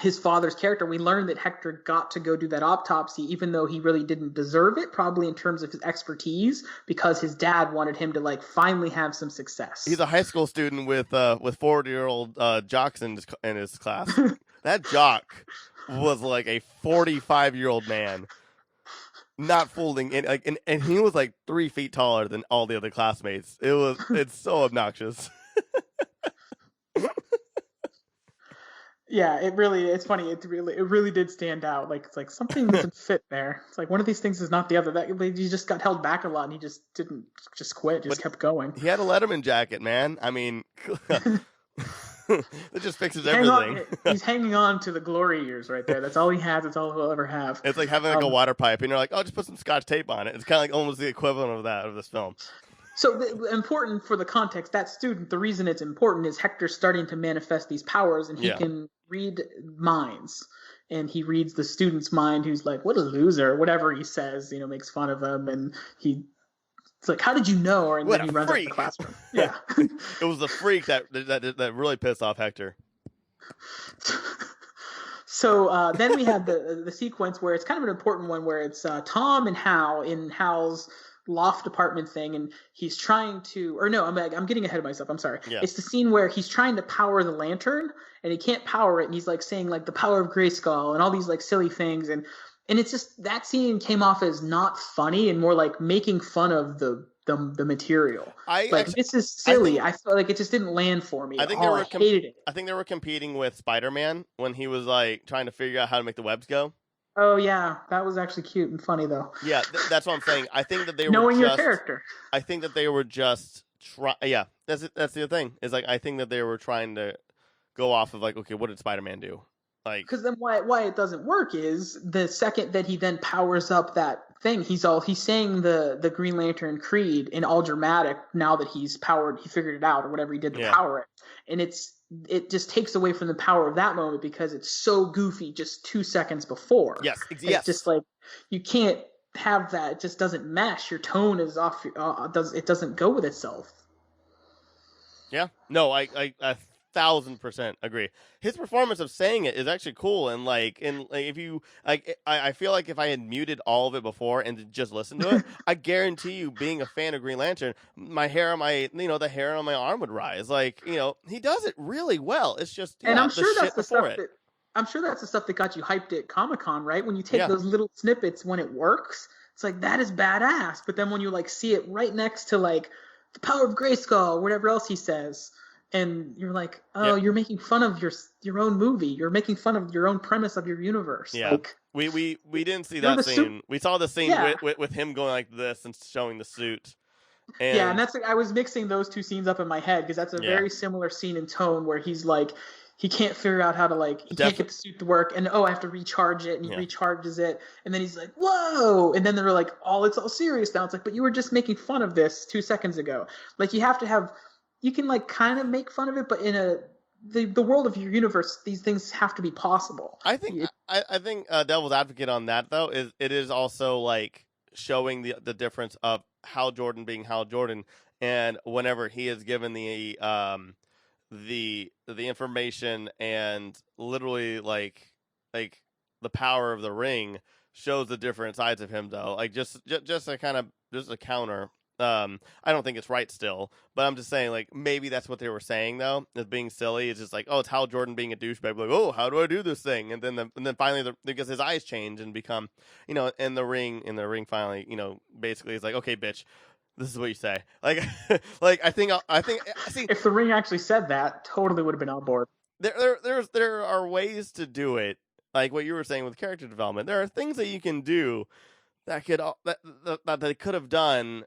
his father's character. We learned that Hector got to go do that autopsy, even though he really didn't deserve it, probably in terms of his expertise, because his dad wanted him to, like, finally have some success. He's a high school student with 40-year-old jocks in his class. That jock was like a 45-year-old man. Not folding, and he was like 3 feet taller than all the other classmates. It's so obnoxious. Yeah, it's funny. It really did stand out. Like, it's like something doesn't fit there. It's like one of these things is not the other. That he just got held back a lot, and he just didn't quit. Just kept going. He had a Letterman jacket, man. I mean, it just fixes everything. He's hanging on to the glory years right there. That's all he has. That's all he'll ever have. It's like having a water pipe, and you're like, oh, just put some Scotch tape on it. It's kind of like almost the equivalent of this film. So important for the context, that student, the reason it's important is Hector's starting to manifest these powers, and he can read minds. And he reads the student's mind, who's like, what a loser, whatever he says, makes fun of him, and it's like, how did you know? And then he runs out of the classroom. Yeah. It was the freak that really pissed off Hector. So then we had the sequence where it's kind of an important one, where it's Tom and Hal in Hal's loft apartment thing, and he's trying to, or no, I'm getting ahead of myself. I'm sorry. Yeah. It's the scene where he's trying to power the lantern, and he can't power it, and he's like saying like the power of Grayskull and all these like silly things, and it's just that scene came off as not funny and more like making fun of the material. This is silly. I felt like it just didn't land for me. I hated it. I think they were competing with Spider-Man when he was like trying to figure out how to make the webs go. Oh yeah, that was actually cute and funny though. Yeah, that's what I'm saying. I think that they were knowing your character. I think that they were just yeah, that's the thing. Is like I think that they were trying to go off of like, okay, what did Spider-Man do? Like, because then why it doesn't work is the second that he then powers up that thing, he's saying the Green Lantern Creed in all dramatic now that he figured it out or whatever he did to power it, and it just takes away from the power of that moment because it's so goofy just 2 seconds before. Yes. It's just like you can't have that. It just doesn't mesh. Your tone is off. It doesn't go with itself. Yeah. No, I 1,000% agree. His performance of saying it is actually cool, and if you like, I feel like if I had muted all of it before and just listened to it, I guarantee you, being a fan of Green Lantern, the hair on my arm would rise. Like, he does it really well. It's just, and I'm sure that's the stuff that got you hyped at Comic-Con, right? When you take those little snippets when it works, it's like that is badass. But then when you like see it right next to like the power of Grayskull, whatever else he says. And you're like, you're making fun of your own movie. You're making fun of your own premise of your universe. Yeah, like, we didn't see that scene. We saw the scene with him going like this and showing the suit. And and that's I was mixing those two scenes up in my head because that's a very similar scene in tone where he's like, he can't figure out how to can't get the suit to work, and I have to recharge it, and he recharges it, and then he's like, whoa, and then they're like, it's all serious now. It's like, but you were just making fun of this 2 seconds ago. Like you have to have. You can kind of make fun of it, but in the world of your universe, these things have to be possible. I think devil's advocate on that though is it is also like showing the difference of Hal Jordan being Hal Jordan, and whenever he is given the information and literally like the power of the ring shows the different sides of him though. Like just a kind of just a counter. I don't think it's right still, but I'm just saying like maybe that's what they were saying though, as being silly. It's just like, it's Hal Jordan being a douchebag, like, how do I do this thing? And then finally because his eyes change and become, in the ring finally, basically it's like, okay, bitch, this is what you say. Like I think see, if the ring actually said that, totally would have been on board. There are ways to do it, like what you were saying with character development. There are things that you can do that they could have done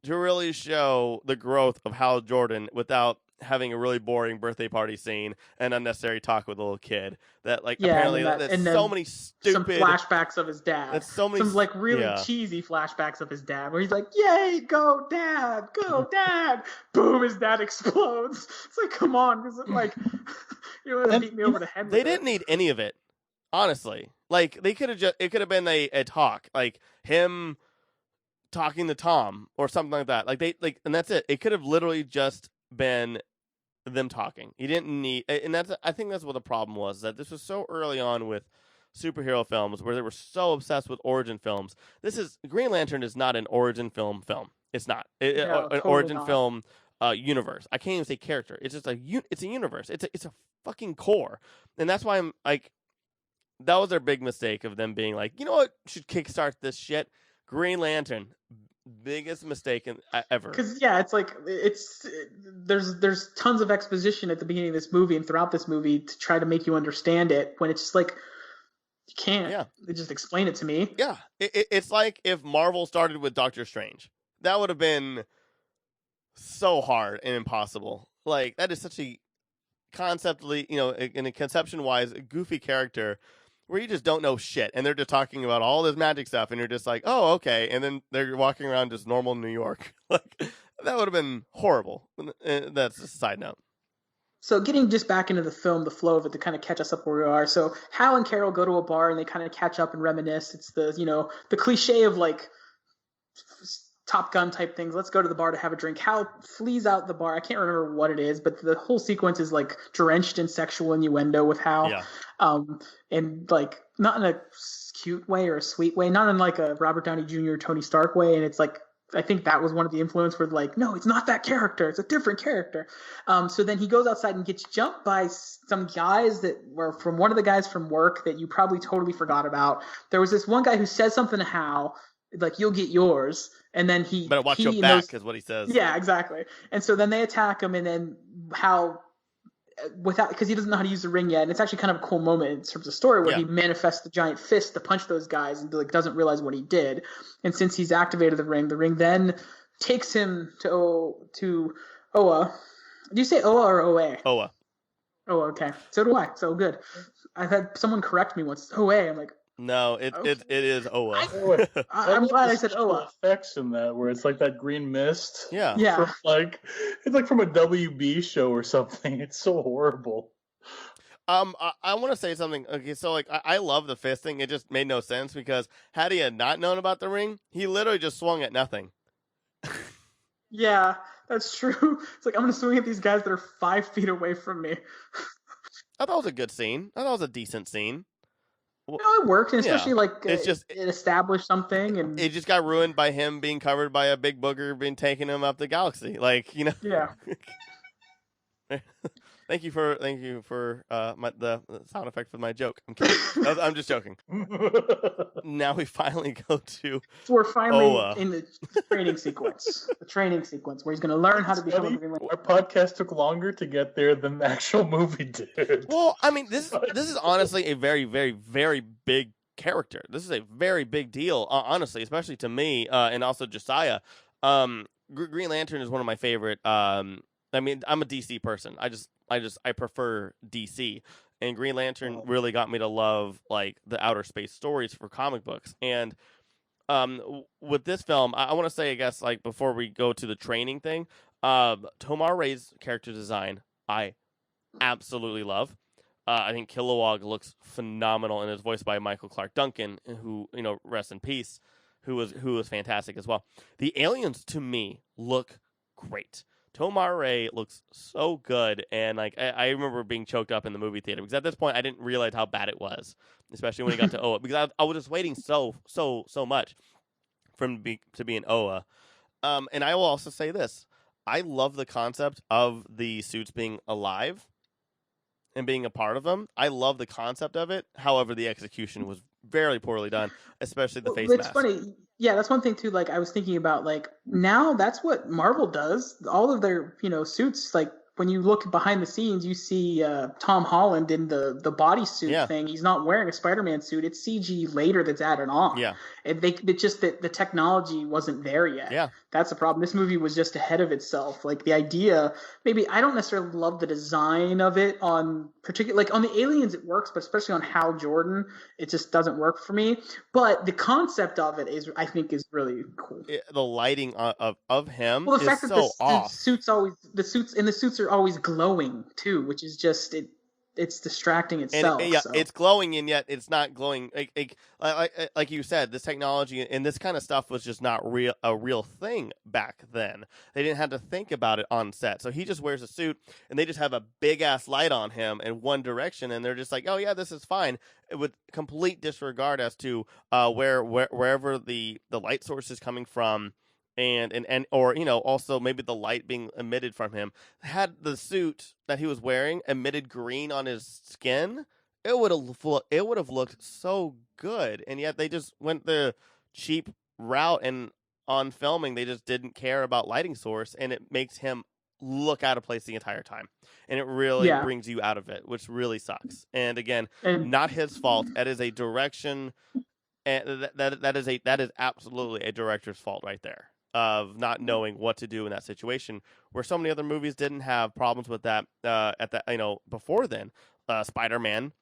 to really show the growth of Hal Jordan without having a really boring birthday party scene and unnecessary talk with a little kid. That apparently there's so many stupid some flashbacks of his dad. That's so many some really cheesy flashbacks of his dad where he's like, "Yay, go dad, go dad!" Boom, his dad explodes. It's like, come on, because you want to beat me over the head. They didn't need any of it, honestly. Like it could have been a talk, like him talking to Tom or something like that. And that's it. It could have literally just been them talking. You didn't need, and I think that's what the problem was, that this was so early on with superhero films where they were so obsessed with origin films. Green Lantern is not an origin film. It's not an origin film universe. I can't even say character. It's just it's a universe. It's a fucking core. And that's why I'm like, that was their big mistake of them being like, you know what should kickstart this shit? Green Lantern, biggest mistake ever. Because there's tons of exposition at the beginning of this movie and throughout this movie to try to make you understand it. When it's just like you can't. Yeah. Just explain it to me. Yeah, it's like if Marvel started with Doctor Strange, that would have been so hard and impossible. Like that is such a conceptually, in a conception wise, a goofy character. Where you just don't know shit, and they're just talking about all this magic stuff, and you're just like, oh, okay, and then they're walking around just normal New York. Like, that would have been horrible. That's a side note. So getting just back into the film, the flow of it to kind of catch us up where we are. So Hal and Carol go to a bar, and they kind of catch up and reminisce. It's the cliche of like Top Gun type things. Let's go to the bar to have a drink. Hal flees out the bar. I can't remember what it is, but the whole sequence is like drenched in sexual innuendo with Hal. Yeah. And like not in a cute way or a sweet way, not in like a Robert Downey Jr. Tony Stark way. And it's like I think that was one of the influence where like, no, it's not that character. It's a different character. So then he goes outside and gets jumped by some guys that were from one of the guys from work that you probably totally forgot about. There was this one guy who says something to Hal, like, you'll get yours. And then better watch your back is what he says. Yeah, exactly. And so then they attack him, and then Hal, because he doesn't know how to use the ring yet, and it's actually kind of a cool moment in terms of story where he manifests the giant fist to punch those guys and like doesn't realize what he did. And since he's activated the ring then takes him to Oa. Do you say Oa or Oa? Oa. Oh, okay. So do I. So good. I've had someone correct me once. Oa. I'm like, no, it is Oa. I'm glad I said Oa. Effects in that where it's like that green mist. Yeah. Yeah. It's like from a WB show or something. It's so horrible. I want to say something. Okay, so like I love the fist thing. It just made no sense because had he had not known about the ring, he literally just swung at nothing. Yeah, that's true. It's like, I'm going to swing at these guys that are 5 feet away from me. I thought it was a good scene. I thought it was a decent scene. It worked, and especially it established something, and it just got ruined by him being covered by a big booger being taking him up the galaxy. Like, you know. Yeah. Thank you for the sound effect for my joke. I'm kidding. I'm just joking. Now we finally go to. So we're finally in the training sequence. The training sequence where he's going to learn how to become a Green Lantern. Our podcast took longer to get there than the actual movie did. Well, I mean, this is honestly a very, very, very big character. This is a very big deal, honestly, especially to me and also Josiah. Green Lantern is one of my favorite. I mean, I'm a DC person. I prefer DC, and Green Lantern really got me to love like the outer space stories for comic books. And with this film, I want to say, I guess, like before we go to the training thing, Tomar Ray's character design, I absolutely love. I think Kilowog looks phenomenal and is voiced by Michael Clark Duncan, who, you know, rest in peace, who was fantastic as well. The aliens to me look great. Tomar Ray looks so good, and like I remember being choked up in the movie theater because at this point I didn't realize how bad it was, especially when he got to Oa, because I was just waiting so much for him to be an Oa. And I will also say this: I love the concept of the suits being alive and being a part of them. I love the concept of it. However, the execution was very poorly done, especially the face mask. It's funny. Yeah, that's one thing too. Like I was thinking about, like now that's what Marvel does. All of their, suits, like when you look behind the scenes, you see Tom Holland in the bodysuit thing. He's not wearing a Spider-Man suit. It's CG later that's added on. Yeah. It's just that the technology wasn't there yet. Yeah. That's the problem. This movie was just ahead of itself. Like the idea, maybe I don't necessarily love the design of it on like on the aliens it works, but especially on Hal Jordan, it just doesn't work for me. But the concept of it I think is really cool. The lighting of him the fact is that so off. The suits are always glowing too, which is just it's distracting itself. And it's glowing, and yet it's not glowing. Like you said, this technology and this kind of stuff was just not a real thing back then. They didn't have to think about it on set. So he just wears a suit, and they just have a big ass light on him in one direction, and they're just like, "Oh yeah, this is fine," with complete disregard as to wherever the light source is coming from. And or also maybe the light being emitted from him. Had the suit that he was wearing emitted green on his skin, it would have looked so good. And yet they just went the cheap route, and on filming they just didn't care about lighting source, and it makes him look out of place the entire time, and it really brings you out of it, which really sucks. And again, not his fault. That is a direction, and that is absolutely a director's fault right there, of not knowing what to do in that situation, where so many other movies didn't have problems with that before then. Spider-Man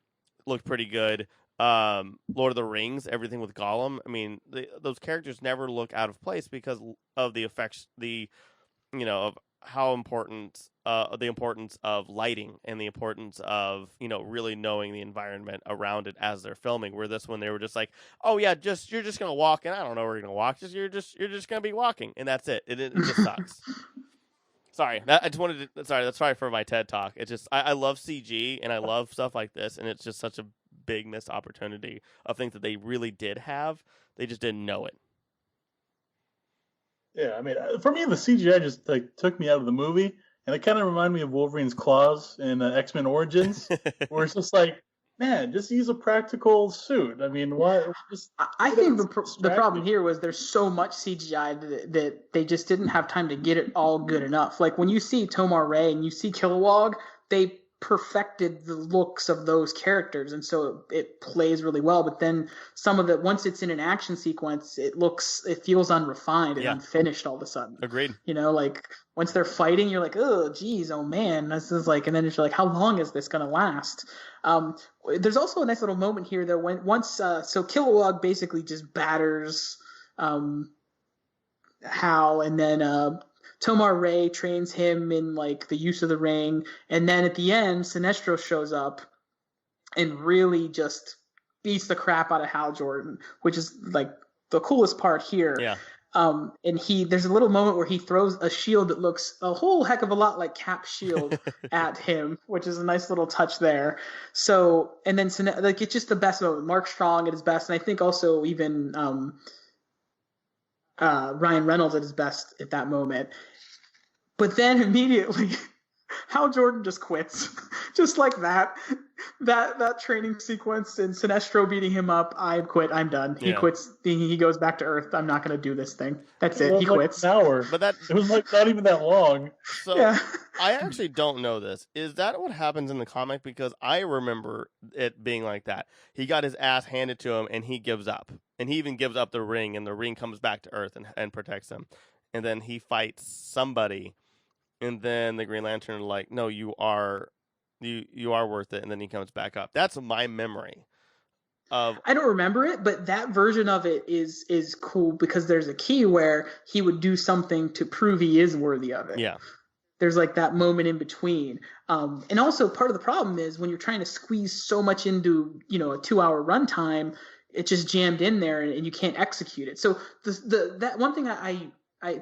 looked pretty good. Lord of the Rings, everything with Gollum. I mean, those characters never look out of place because of the effects, of how important, the importance of lighting and the importance of, really knowing the environment around it as they're filming. Where this one, they were just like, oh yeah, you're just going to walk, and I don't know where you're going to walk. You're just going to be walking, and that's it. It just sucks. Sorry, that's sorry for my TED talk. It's just, I love CG and I love stuff like this, and it's just such a big missed opportunity of things that they really did have. They just didn't know it. Yeah, I mean, for me, the CGI just like took me out of the movie, and it kind of reminded me of Wolverine's claws in X-Men Origins, where it's just like, man, just use a practical suit. I mean, why? Just I think the problem here was there's so much CGI that they just didn't have time to get it all good enough. Like when you see Tomar Ray and you see Kilowog, they perfected the looks of those characters, and so it plays really well. But then some of the once it's in an action sequence, it feels unrefined and unfinished all of a sudden. Agreed. You know, like once they're fighting, you're like, oh geez, oh man, this is like, and then you're like, how long is this gonna last? There's also a nice little moment here that so Kilowog basically just batters Hal, and then Tomar Ray trains him in like the use of the ring, and then at the end, Sinestro shows up and really just beats the crap out of Hal Jordan, which is like the coolest part here. Yeah. And there's a little moment where he throws a shield that looks a whole heck of a lot like Cap's shield at him, which is a nice little touch there. So, and then like it's just the best moment. Mark Strong at his best, and I think also even Ryan Reynolds at his best at that moment. But then immediately Hal Jordan just quits. Just like that training sequence and Sinestro beating him up. I quit. I'm done. He quits. He goes back to Earth. I'm not going to do this thing. That's it. He quits. An hour. But it was like not even that long. So yeah. I actually don't know this. Is that what happens in the comic? Because I remember it being like that. He got his ass handed to him and he gives up. And he even gives up the ring, and the ring comes back to Earth and protects him. And then he fights somebody. And then the Green Lantern like, no, you are worth it. And then he comes back up. That's my memory of. I don't remember it, but that version of it is cool because there's a key where he would do something to prove he is worthy of it. Yeah. There's like that moment in between. And also part of the problem is when you're trying to squeeze so much into, a 2-hour runtime, it's just jammed in there and you can't execute it. So that one thing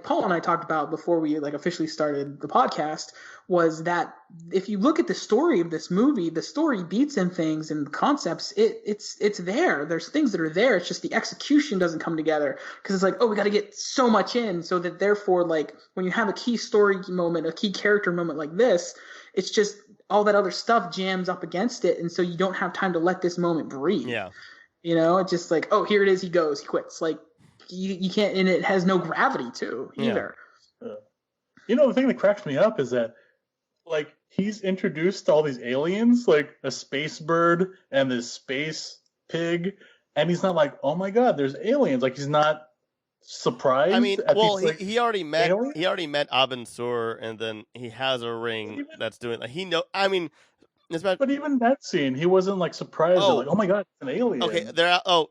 Paul and I talked about before we like officially started the podcast was that if you look at the story of this movie, the story beats in things and concepts. It's there. There's things that are there. It's just the execution doesn't come together because it's like, oh, we got to get so much in so that therefore, like when you have a key story moment, a key character moment like this, it's just all that other stuff jams up against it, and so you don't have time to let this moment breathe. Yeah. It's just like, oh, here it is. He goes. He quits. Like. You can't, and it has no gravity to either. Yeah. The thing that cracks me up is that, like, he's introduced all these aliens, like a space bird and this space pig, and he's not like, oh my god, there's aliens. Like, he's not surprised. I mean, well, these, he already met aliens? He already met Abin Sur, and then he has a ring that's doing. Like, he know. I mean. But even that scene, he wasn't like surprised. Like, oh my god, it's an alien. Okay,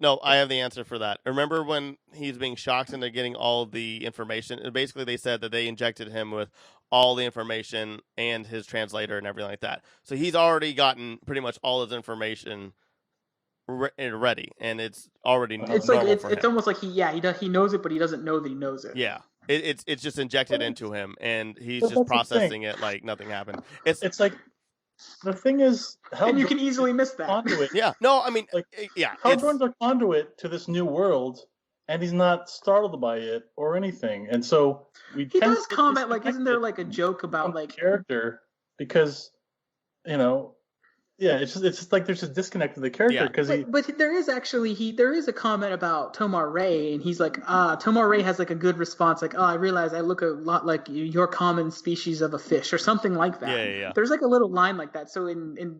no, I have the answer for that. Remember when he's being shocked and they're getting all the information? Basically, they said that they injected him with all the information and his translator and everything like that. So he's already gotten pretty much all his information ready, and it's already. It's like it's almost like he knows it, but he doesn't know that he knows it. Yeah. It's just injected into him, and he's just processing it like nothing happened. It's like. The thing is, and you can easily miss that. Conduit. Yeah, no, I mean, Hal Jordan's a conduit to this new world, and he's not startled by it or anything. And so he does comment, like, isn't there like a joke about like character? Because it's just like there's a disconnect with the character because but there is actually there is a comment about Tomar Ray, and he's like, Tomar Ray has like a good response, like, oh, I realize I look a lot like your common species of a fish or something like that. Yeah. There's like a little line like that, so in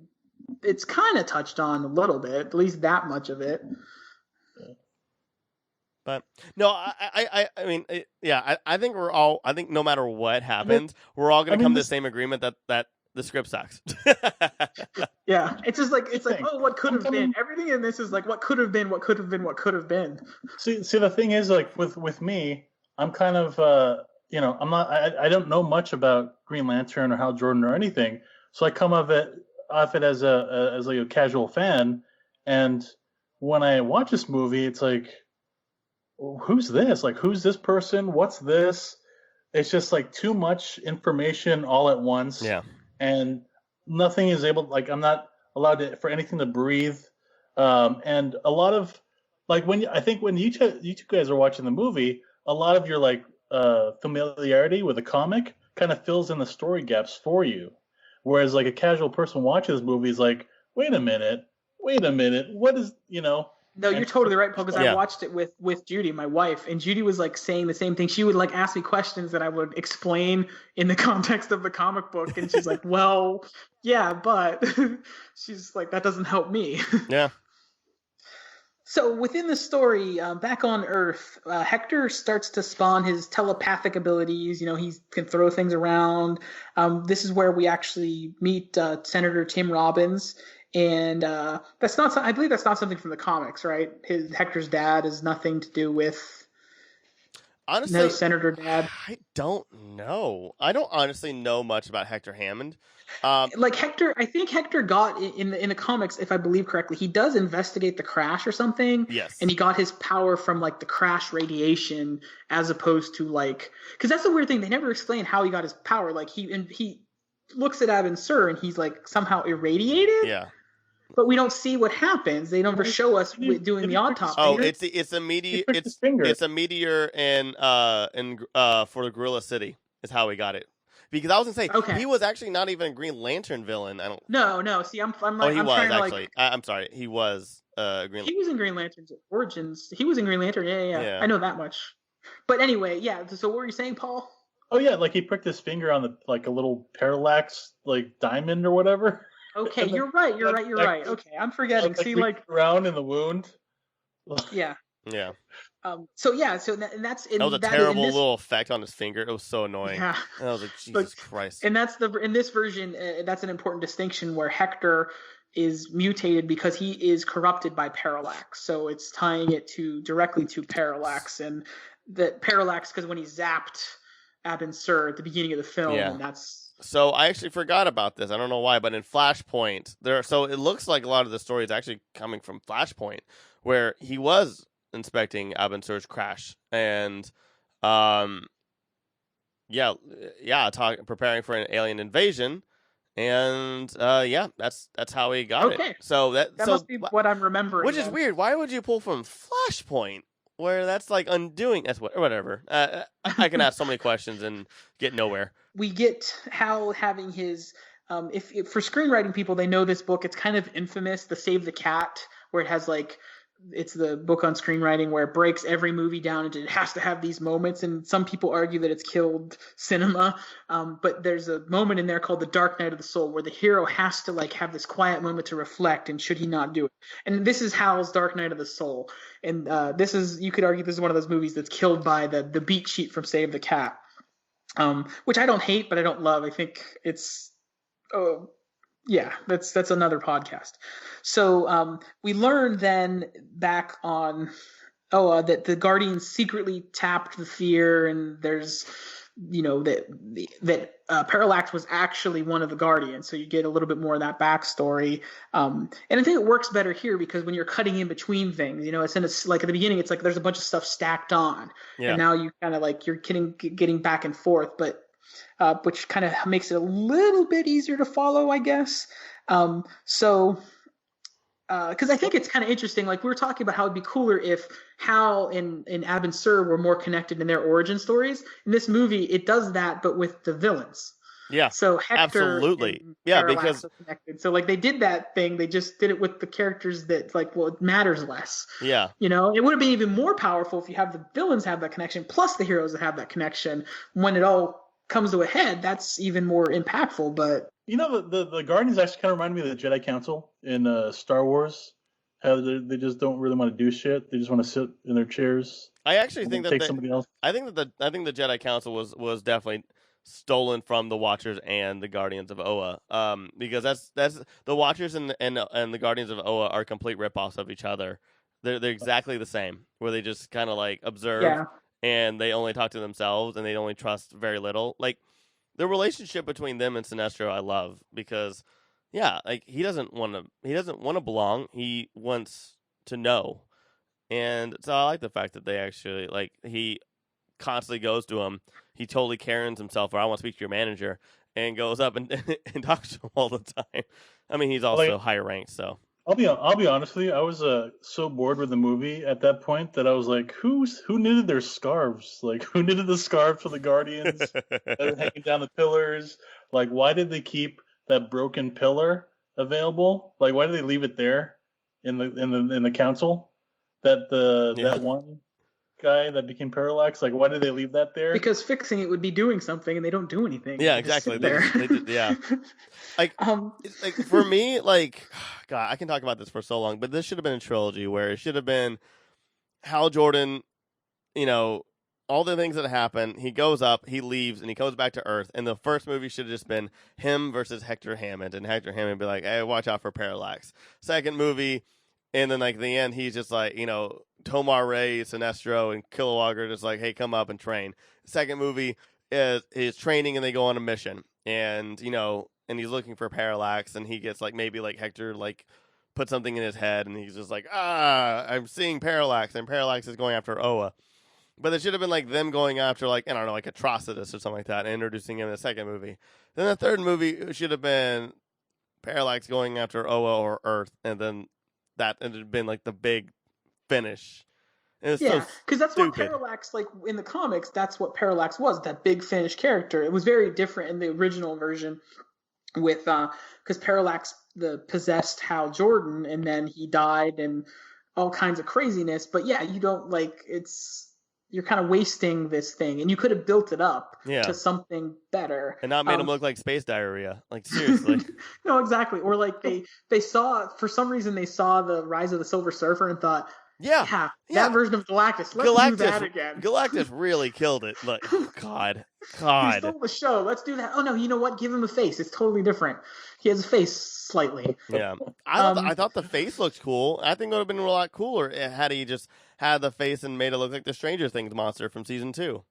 it's kind of touched on a little bit, at least that much of it. But no, I mean, I think I think no matter what happens, we're all going to come to the same agreement that the script sucks. Yeah, it's just like oh, what could have been. Everything in this is like what could have been, what could have been, what could have been. See, the thing is, like with me, I'm kind of I'm not. I don't know much about Green Lantern or Hal Jordan or anything, so I come off it as a casual fan, and when I watch this movie, it's like, who's this? Like, who's this person? What's this? It's just like too much information all at once. Yeah. And nothing is able, like, I'm not allowed for anything to breathe. And a lot of, like, when you two guys are watching the movie, a lot of your, like, familiarity with a comic kind of fills in the story gaps for you. Whereas like a casual person watching this movie is like, wait a minute, what is, No, you're totally right, Paul, because Yeah. I watched it with Judy, my wife, and Judy was like saying the same thing. She would like ask me questions that I would explain in the context of the comic book, and she's like, well, yeah, but she's like, that doesn't help me. Yeah. So within the story, back on Earth, Hector starts to spawn his telepathic abilities. He can throw things around. This is where we actually meet Senator Tim Robbins. And that's not. I believe that's not something from the comics, right? Hector's dad is nothing to do with. Honestly, no Senator Dad. I don't know. I don't honestly know much about Hector Hammond. Like Hector, I think Hector got in the comics, if I believe correctly, he does investigate the crash or something. Yes. And he got his power from like the crash radiation, as opposed to like, because that's the weird thing. They never explain how he got his power. Like he looks at Abin Sur and he's like somehow irradiated. Yeah. But we don't see what happens. They never show us doing the autopsy. Oh, it's a meteor. It's a meteor in for the Gorilla City is how he got it. Because I was gonna say he was actually not even a Green Lantern villain. I don't. No. See, I'm like, oh, he I'm was trying to actually. like. I'm sorry. He was Green. He was in Green Lantern's Origins. He was in Green Lantern. Yeah. I know that much. But anyway, yeah. So what were you saying, Paul? Oh yeah, like he pricked his finger on the like a little parallax like diamond or whatever. Okay, you're right. You're right. Okay, I'm forgetting. See, like around in the wound. Yeah. Yeah. So that's that was a terrible little effect on his finger. It was so annoying. Yeah. And I was like, Jesus Christ. And that's in this version. That's an important distinction where Hector is mutated because he is corrupted by Parallax. So it's tying it directly to Parallax, and that Parallax because when he zapped Abin Sur at the beginning of the film, and that's. So I actually forgot about this. I don't know why, but in Flashpoint, so it looks like a lot of the story is actually coming from Flashpoint, where he was inspecting Abin Sur's crash and, preparing for an alien invasion, and that's how he got it. So that must be what I'm remembering. Which is weird. Why would you pull from Flashpoint? Where that's like undoing, that's whatever. I can ask so many questions and get nowhere. We get Hal having his, if for screenwriting people, they know this book. It's kind of infamous, the Save the Cat, where it has like, it's the book on screenwriting where it breaks every movie down and it has to have these moments. And some people argue that it's killed cinema. But there's a moment in there called The Dark Night of the Soul where the hero has to like have this quiet moment to reflect, and should he not do it? And this is Hal's Dark Night of the Soul. And you could argue this is one of those movies that's killed by the beat sheet from Save the Cat. Which I don't hate, but I don't love. I think it's, that's another podcast. So we learned then back on that the Guardians secretly tapped the fear, and there's that Parallax was actually one of the Guardians. So you get a little bit more of that backstory. And I think it works better here because when you're cutting in between things, it's like at the beginning, it's like there's a bunch of stuff stacked on, and now you kind of like you're getting back and forth, but which kind of makes it a little bit easier to follow, I guess. Because I think it's kind of interesting. Like we were talking about how it'd be cooler if Hal and Abin Sur were more connected in their origin stories. In this movie, it does that, but with the villains. Yeah. So Hector absolutely. Parallax are connected. So like they did that thing, they just did it with the characters that like it matters less. Yeah. It would have been even more powerful if you have the villains have that connection plus the heroes that have that connection. When it all comes to a head, that's even more impactful. But the Guardians actually kind of remind me of the Jedi Council in Star Wars. How they just don't really want to do shit. They just want to sit in their chairs. I actually think that somebody else. I think the Jedi Council was definitely stolen from the Watchers and the Guardians of Oa. Because that's the Watchers and the Guardians of Oa are complete ripoffs of each other. They're exactly the same, where they just kind of like observe and they only talk to themselves and they only trust very little. Like the relationship between them and Sinestro, I love because. Yeah, like he doesn't want to belong. He wants to know, and so I like the fact that they actually like he constantly goes to him. He totally Karens himself, or I want to speak to your manager, and goes up and talks to him all the time. I mean, he's also higher ranked, so I'll be honest with you. I was so bored with the movie at that point that I was like, who knitted their scarves? Like, who knitted the scarves for the Guardians that are hanging down the pillars? Like, why did they keep that broken pillar available? Like, why did they leave it there in the council? That one guy that became Parallax. Like, why did they leave that there? Because fixing it would be doing something, and they don't do anything. Yeah, exactly. They Yeah. Like, like for me, like, God, I can talk about this for so long, but this should have been a trilogy where it should have been Hal Jordan, all the things that happen. He goes up, he leaves, and he goes back to Earth. And the first movie should have just been him versus Hector Hammond, and Hector Hammond be like, "Hey, watch out for Parallax." Second movie, and then like the end, he's just like, Tomar Ray, Sinestro, and Kilowog just like, "Hey, come up and train." Second movie is training, and they go on a mission, and and he's looking for Parallax, and he gets like maybe like Hector like put something in his head, and he's just like, I'm seeing Parallax, and Parallax is going after Oa. But it should have been like them going after like, I don't know, like Atrocitus or something like that, and introducing him in the second movie. Then the third movie should have been Parallax going after Oa or Earth, and then that ended up being like the big finish. Yeah, because that's what Parallax, like in the comics, that's what Parallax was, that big Finnish character. It was very different in the original version with, because Parallax possessed Hal Jordan, and then he died and all kinds of craziness. But yeah, you don't you're kind of wasting this thing, and you could have built it up to something better. And not made him look like space diarrhea. Like, seriously. No, exactly. Or like they saw, for some reason, they saw the Rise of the Silver Surfer and thought, yeah, that version of Galactus. Let's do that again. Galactus really killed it. Like, oh, God. He stole the show. Let's do that. Oh, no, you know what? Give him a face. It's totally different. He has a face slightly. Yeah. I thought the face looked cool. I think it would have been a lot cooler had he just had the face and made it look like the Stranger Things monster from season 2.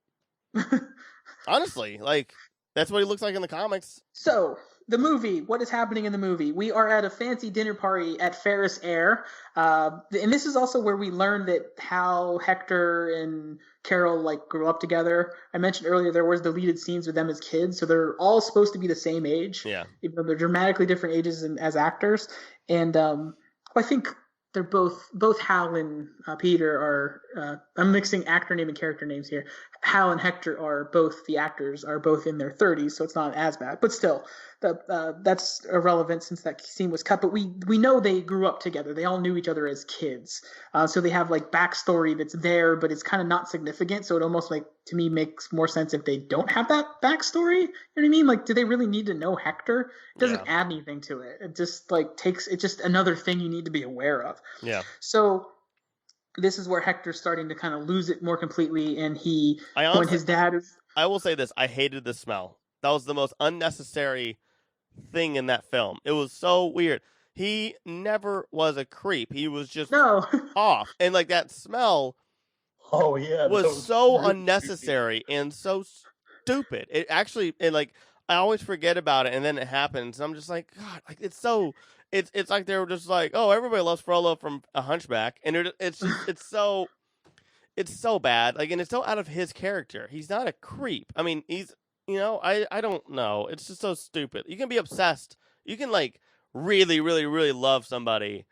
Honestly, like, that's what he looks like in the comics. So, the movie, what is happening in the movie? We are at a fancy dinner party at Ferris Air. And this is also where we learn that how Hector and Carol like grew up together. I mentioned earlier there was deleted scenes with them as kids, so they're all supposed to be the same age. Yeah. Even though they're dramatically different ages as actors. And I think they're both Hal and Peter are, I'm mixing actor name and character names here. Hal and Hector are both, the actors are both in their 30s, so it's not as bad. But still, that's irrelevant since that scene was cut. But we know they grew up together. They all knew each other as kids. So they have like backstory that's there, but it's kind of not significant. So it almost like, to me, makes more sense if they don't have that backstory. You know what I mean? Like, do they really need to know Hector? It doesn't add anything to it. It just like it's just another thing you need to be aware of. Yeah. So this is where Hector's starting to kind of lose it more completely, and when his dad is... I will say this, I hated the smell. That was the most unnecessary thing in that film. It was so weird. He never was a creep. He was just off. And like that smell was so unnecessary and so stupid. It actually, and like, I always forget about it, and then it happens, and I'm just like, God, like it's so... It's like they were just like, oh, everybody loves Frollo from A Hunchback, and it's so bad, like, and it's so out of his character. He's not a creep. I mean, he's I don't know. It's just so stupid. You can be obsessed. You can like really, really, really love somebody,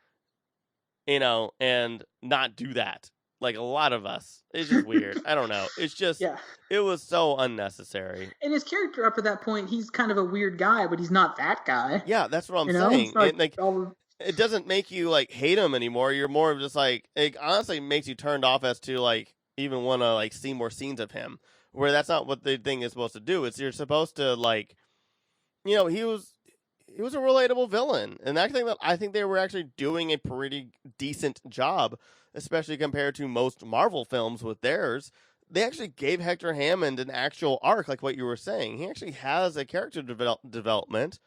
and not do that. Like a lot of us. It's just weird. I don't know. It's just, it was so unnecessary. And his character up to that point, he's kind of a weird guy, but he's not that guy. Yeah, that's what I'm saying. It doesn't make you like hate him anymore. You're more of just like, it honestly makes you turned off as to like even want to like see more scenes of him. Where that's not what the thing is supposed to do. It's you're supposed to like, he was a relatable villain, and I think they were actually doing a pretty decent job. Especially compared to most Marvel films with theirs, they actually gave Hector Hammond an actual arc, like what you were saying. He actually has a character development,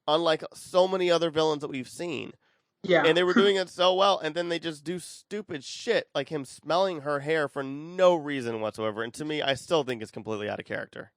unlike so many other villains that we've seen. Yeah. And they were doing it so well, and then they just do stupid shit, like him smelling her hair for no reason whatsoever. And to me, I still think it's completely out of character.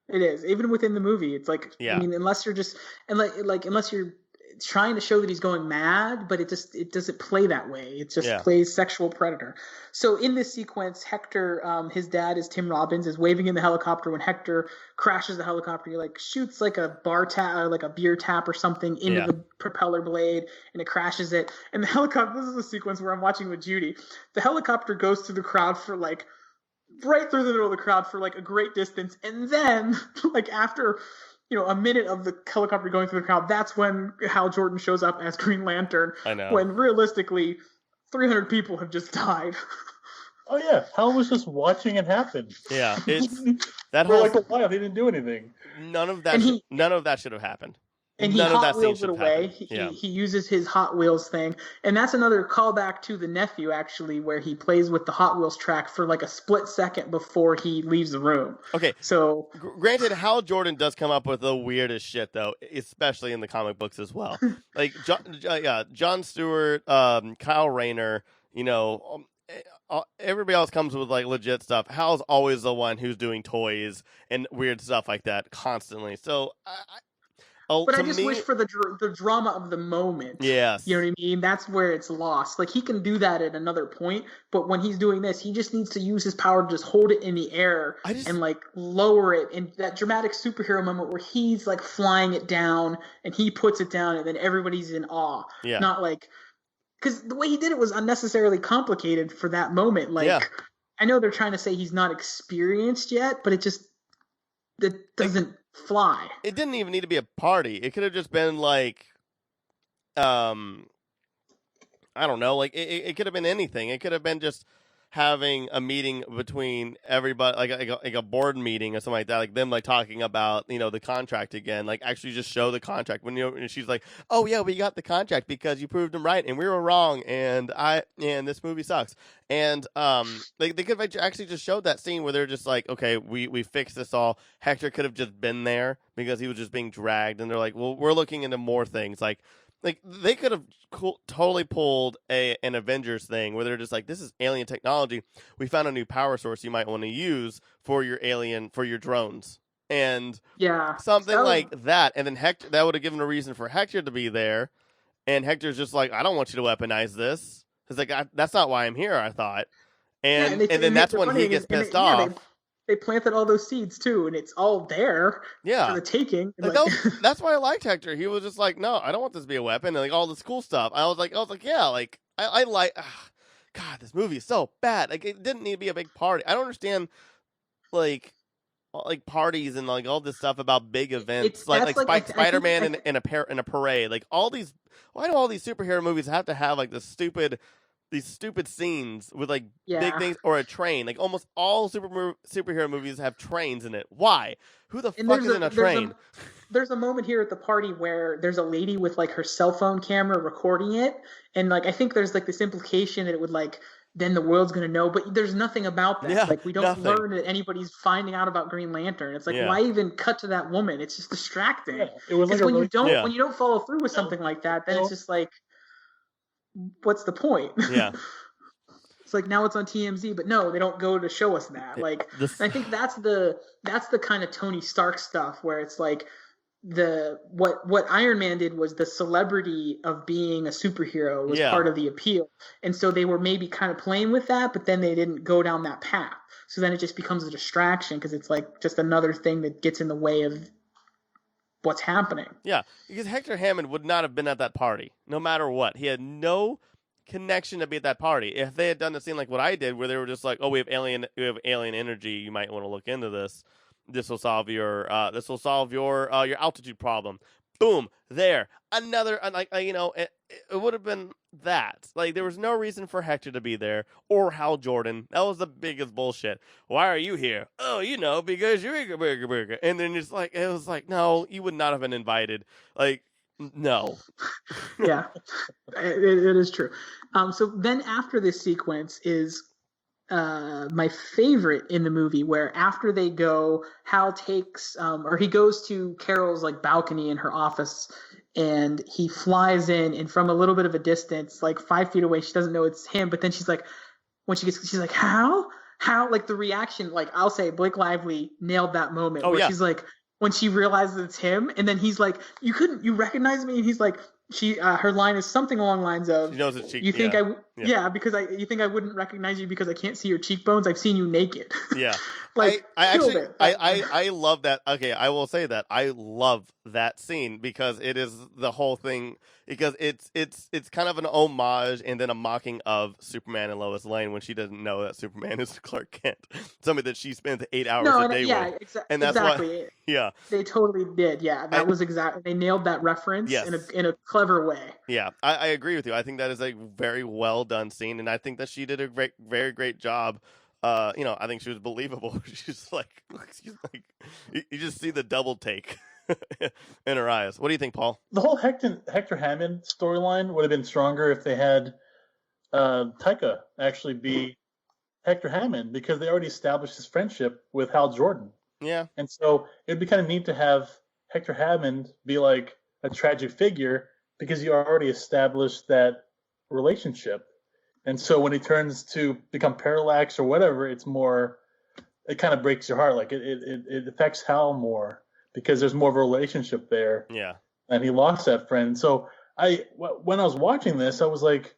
It is. Even within the movie, it's like, I mean, unless you're just, unless you're trying to show that he's going mad, but it doesn't play that way. It just plays sexual predator. So in this sequence, Hector, his dad is Tim Robbins, is waving in the helicopter when Hector crashes the helicopter. He like shoots like a bar tap or like a beer tap or something into the propeller blade, and it crashes it. And the helicopter, this is a sequence where I'm watching with Judy. The helicopter goes through the crowd for like right through the middle of the crowd for like a great distance, and then like after a minute of the helicopter going through the crowd, that's when Hal Jordan shows up as Green Lantern. I know. When realistically 300 people have just died. Oh yeah, Hal was just watching it happen. Yeah, it's that for whole like a while. He didn't do anything. None of that should have happened. And he Hot Wheels it away. He uses his Hot Wheels thing. And that's another callback to The Nephew, actually, where he plays with the Hot Wheels track for like a split second before he leaves the room. Okay. So, granted, Hal Jordan does come up with the weirdest shit, though, especially in the comic books as well. Like, John Stewart, Kyle Rayner, everybody else comes with like legit stuff. Hal's always the one who's doing toys and weird stuff like that constantly. So, but I just wish for the drama of the moment. Yes. You know what I mean? That's where it's lost. Like, he can do that at another point, but when he's doing this, he just needs to use his power to just hold it in the air and, like, lower it. And that dramatic superhero moment where he's, like, flying it down and he puts it down and then everybody's in awe. Yeah. Not, like... Because the way he did it was unnecessarily complicated for that moment. Like, I know they're trying to say he's not experienced yet, but it doesn't... fly. It didn't even need to be a party. It could have just been like, I don't know. Like it could have been anything. It could have been just having a meeting between everybody, like a board meeting or something like that. Like them like talking about the contract again. Like actually just show the contract when and she's like, oh yeah, we got the contract because you proved them right and we were wrong and this movie sucks. And they could have actually just showed that scene where they're just like, okay, we fixed this all. Hector could have just been there because he was just being dragged, and they're like, well, we're looking into more things. Like they could have totally pulled an Avengers thing where they're just like, this is alien technology. We found a new power source you might want to use for your drones. And something like that. And then Hector, that would have given a reason for Hector to be there. And Hector's just like, I don't want you to weaponize this. It's like, that's not why I'm here, I thought. And then that's when he gets pissed off. They planted all those seeds too, and it's all there for the taking. Like, that's why I liked Hector. He was just like, no, I don't want this to be a weapon, and like all this cool stuff. I was like, yeah, like I like. God, this movie is so bad. Like, it didn't need to be a big party. I don't understand, like parties and like all this stuff about big events, like Spider-Man in a parade. Like all these. Why do all these superhero movies have to have like these stupid scenes with like big things or a train? Like almost all superhero movies have trains in it. Why? Who the fuck is in a train? There's a moment here at the party where there's a lady with like her cell phone camera recording it, and like I think there's like this implication that it would like then the world's gonna know, but there's nothing about that. Yeah, like we don't learn that anybody's finding out about Green Lantern. It's like why even cut to that woman? It's just distracting. Yeah, it was like when you don't follow through with something like that, then it's just like, what's the point? Yeah. It's like now it's on TMZ, but no, they don't go to show us that. Like I think that's the kind of Tony Stark stuff where it's like what Iron Man did was the celebrity of being a superhero was part of the appeal. And so they were maybe kind of playing with that, but then they didn't go down that path. So then it just becomes a distraction because it's like just another thing that gets in the way of what's happening. Yeah, because Hector Hammond would not have been at that party, no matter what. He had no connection to be at that party. If they had done the scene like what I did, where they were just like, "Oh, we have alien energy. You might want to look into this. This will solve your your altitude problem." Boom, there. Another it would have been that. Like there was no reason for Hector to be there or Hal Jordan. That was the biggest bullshit. Why are you here? Oh, because you're burger. And then it was like, no, you would not have been invited. Like, no. Yeah, it is true. So then after this sequence is my favorite in the movie, where after they go, Hal takes or he goes to Carol's like balcony in her office, and he flies in, and from a little bit of a distance, like 5 feet away, she doesn't know it's him, but then she's like, she's like, how, like the reaction, like I'll say Blake Lively nailed that moment where she's like, when she realizes it's him, and then he's like, you recognize me? And he's like, she her line is something along the lines of, She knows that she. You think yeah. because you think I wouldn't recognize you because I can't see your cheekbones? I've seen you naked. Yeah. Like, I killed actually it. I love that. Okay, I will say that I love that scene because it is the whole thing, because it's kind of an homage and then a mocking of Superman and Lois Lane when she doesn't know that Superman is Clark Kent, somebody that she spends 8 hours a day with. And that's exactly. Yeah. They totally did. Yeah, that was exactly. They nailed that reference in a clever way. Yeah, I agree with you. I think that is a very well done scene, and I think that she did a very great job. I think she was believable. She's like, you just see the double take in her eyes. What do you think, Paul? The whole Hector Hammond storyline would have been stronger if they had Taika actually be Hector Hammond, because they already established his friendship with Hal Jordan. Yeah. And so it'd be kind of neat to have Hector Hammond be like a tragic figure, because you already established that relationship. And so when he turns to become Parallax or whatever, it kind of breaks your heart. Like it affects Hal more because there's more of a relationship there. Yeah. And he lost that friend. So when I was watching this, I was like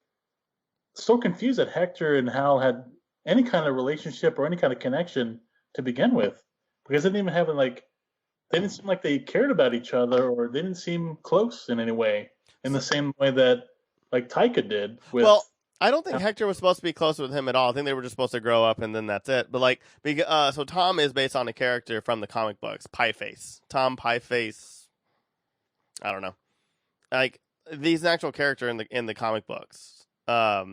so confused that Hector and Hal had any kind of relationship or any kind of connection to begin with, because they didn't even have they didn't seem like they cared about each other, or they didn't seem close in any way, in the same way that like Taika did with. Well, I don't think Hector was supposed to be close with him at all. I think they were just supposed to grow up and then that's it. But so Tom is based on a character from the comic books, Pieface. Tom Pieface. I don't know. Like, he's an actual character in the comic books. I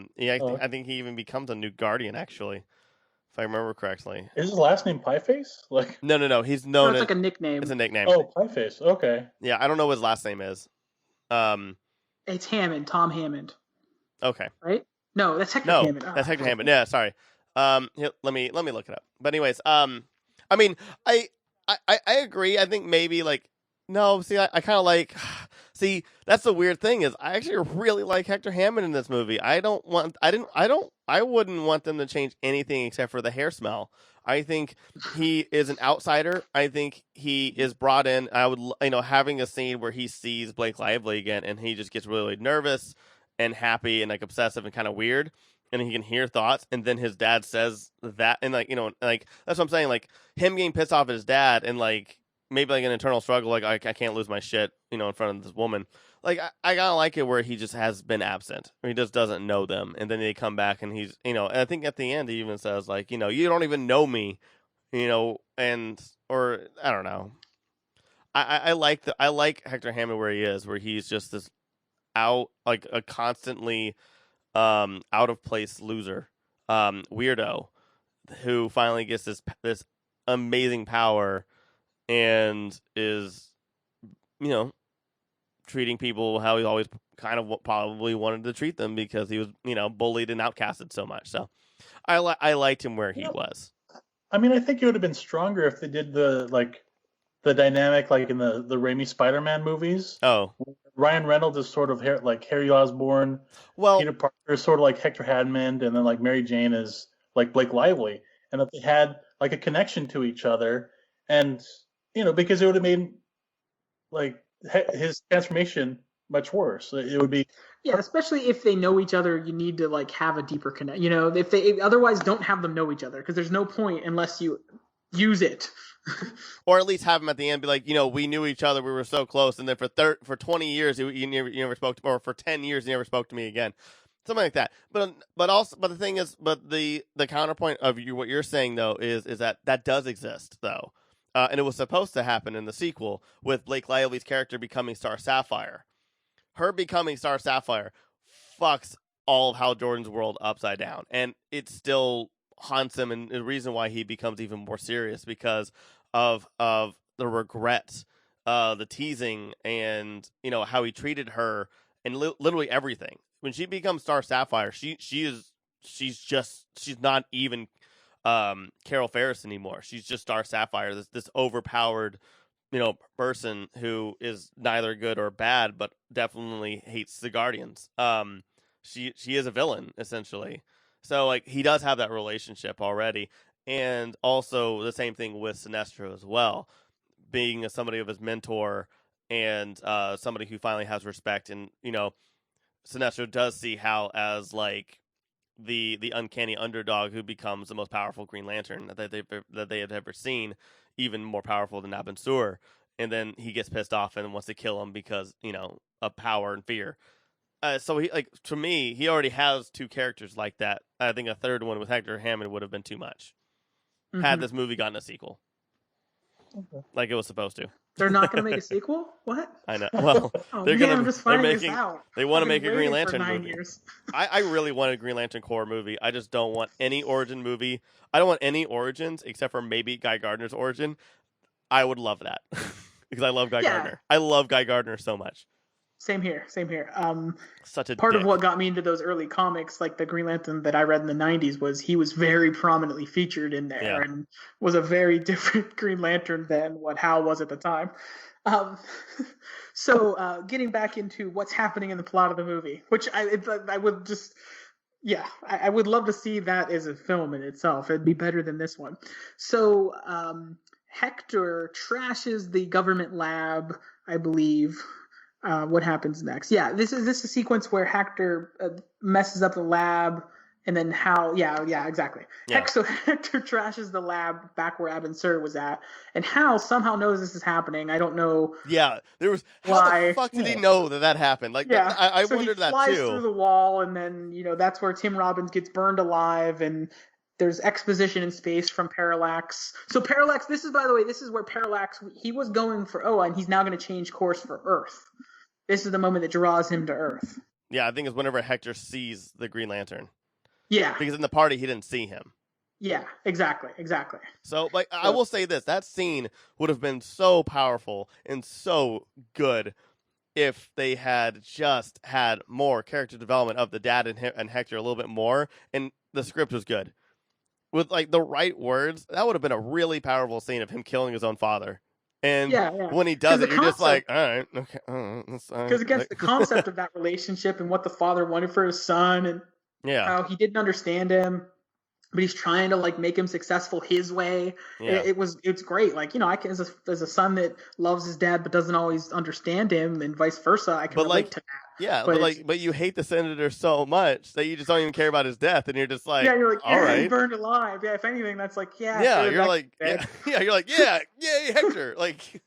think he even becomes a new Guardian, actually, if I remember correctly. Is his last name Pieface? Like, no. He's known. It's like a nickname. It's a nickname. Oh, Pieface. Okay. Yeah, I don't know what his last name is. It's Hammond. Tom Hammond. Okay. Right? No, that's Hector Hammond. That's Hector Hammond. Yeah, sorry. Let me look it up. But anyways, I mean, I agree. I think maybe no. See, I kind of like. See, that's the weird thing is I actually really like Hector Hammond in this movie. I wouldn't want them to change anything except for the hair smell. I think he is an outsider. I think he is brought in. I would, having a scene where he sees Blake Lively again and he just gets really nervous and happy and obsessive and kind of weird, and he can hear thoughts, and then his dad says that, and that's what I'm saying, him getting pissed off at his dad, and maybe an internal struggle, I can't lose my shit, in front of this woman. I kind of like it where he just has been absent, or he just doesn't know them, and then they come back and he's, and I think at the end he even says you don't even know me, or I don't know. I like Hector Hammond where he is, where he's just this a constantly out of place loser, weirdo who finally gets this amazing power and is treating people how he always kind of probably wanted to treat them, because he was bullied and outcasted so much. So I liked him where he was. I mean, I think it would have been stronger if they did the dynamic in the Raimi Spider-Man movies. Oh, Ryan Reynolds is sort of Harry Osborn. Well, Peter Parker is sort of like Hector Hammond, and then Mary Jane is like Blake Lively, and if they had a connection to each other, and because it would have made his transformation much worse. It would be especially if they know each other. You need to have a deeper connect. If they otherwise don't have them know each other, because there's no point unless you use it. Or at least have them at the end be we knew each other, we were so close, and then for 20 years you never spoke to, or for 10 years you never spoke to me again, something like that. But the thing is, the counterpoint of what you're saying though is that does exist though, and it was supposed to happen in the sequel with Blake Lively's character becoming Star Sapphire. Her becoming Star Sapphire fucks all of Hal Jordan's world upside down, and it still haunts him, and the reason why he becomes even more serious because of the regrets, the teasing, and how he treated her, and literally everything. When she becomes Star Sapphire, she's not even Carol Ferris anymore. She's just Star Sapphire, this overpowered person who is neither good or bad, but definitely hates the Guardians. She is a villain essentially. So he does have that relationship already, and also the same thing with Sinestro as well, being somebody of his mentor and somebody who finally has respect. And Sinestro does see Hal as like the uncanny underdog who becomes the most powerful Green Lantern that they had ever seen, even more powerful than Abin Sur. And then he gets pissed off and wants to kill him because of power and fear. So he, like, to me, he already has two characters like that. I think a third one with Hector Hammond would have been too much. Had this movie gotten a sequel, like it was supposed to. They're not going to make a sequel? What? I know. Well, I'm just finding this out. They want to make a Green Lantern movie. Years. I really want a Green Lantern Corps movie. I just don't want any origin movie. I don't want any origins except for maybe Guy Gardner's origin. I would love that because I love Guy Gardner. I love Guy Gardner so much. Same here. Such a part dick. of what got me into those early comics, like the Green Lantern that I read in the 90s, was he was very prominently featured in there and was a very different Green Lantern than what Hal was at the time. So getting back into what's happening in the plot of the movie, which I would just, I would love to see that as a film in itself. It'd be better than this one. So Hector trashes the government lab, I believe. What happens next? This is a sequence where Hector messes up the lab, and then Hal. Exactly. Yeah. So Hector trashes the lab back where Abin Sur was at, and Hal somehow knows this is happening. I don't know. Yeah, there was. How why. the fuck did he know that happened? Like, I so wondered he that flies too. through the wall, and then that's where Tim Robbins gets burned alive, and there's exposition in space from Parallax. So Parallax, this is where Parallax, he was going for Oa, and he's now going to change course for Earth. This is the moment that draws him to Earth. Yeah, I think it's whenever Hector sees the Green Lantern. Yeah. Because in the party, he didn't see him. Yeah, exactly. So, I will say this. That scene would have been so powerful and so good if they had just had more character development of the dad and Hector a little bit more, and the script was good. With, like, the right words, that would have been a really powerful scene of him killing his own father. And when he does it, you're just like, all right, okay. Because against the concept of that relationship and what the father wanted for his son, and how he didn't understand him, but he's trying to like make him successful his way. Yeah. It's great. Like, I can, as a son that loves his dad but doesn't always understand him, and vice versa, I can relate to that. Yeah, but you hate the senator so much that you just don't even care about his death, and you're just like, you're like, all right, he burned alive. Yeah, if anything, that's like, you're like, you're like, yay, Hector, like,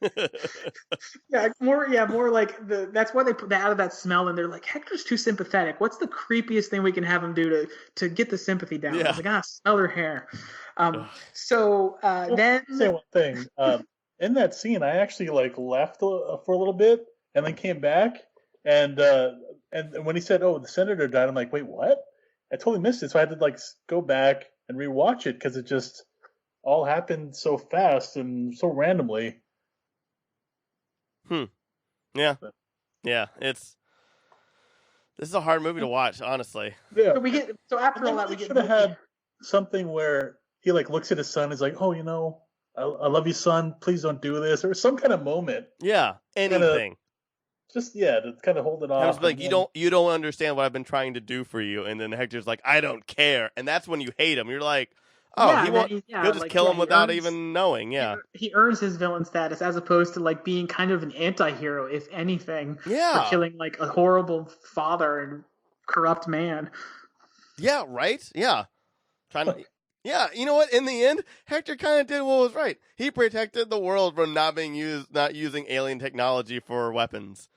more like that's why they added that smell, and they're like, Hector's too sympathetic. What's the creepiest thing we can have him do to get the sympathy down? I was like, smell her hair. Then say one thing. In that scene, I actually like left for a little bit and then came back. And when he said, "Oh, the senator died," I'm like, "Wait, what?" I totally missed it, so I had to like go back and rewatch it because it just all happened so fast and so randomly. Yeah. This is a hard movie to watch, honestly. Yeah. So after all that, we should have had something where he like looks at his son, and is like, "Oh, I love you, son. Please don't do this," or some kind of moment. Yeah, anything. Just to kind of hold it off. I was like, you don't understand what I've been trying to do for you, and then Hector's like, I don't care, and that's when you hate him. You're like, he'll just kill him without even knowing. Yeah, he earns his villain status as opposed to like being kind of an anti-hero, if anything. Yeah, for killing like a horrible father and corrupt man. Yeah, right. Yeah, trying to. Yeah, you know what? In the end, Hector kind of did what was right. He protected the world from not using alien technology for weapons.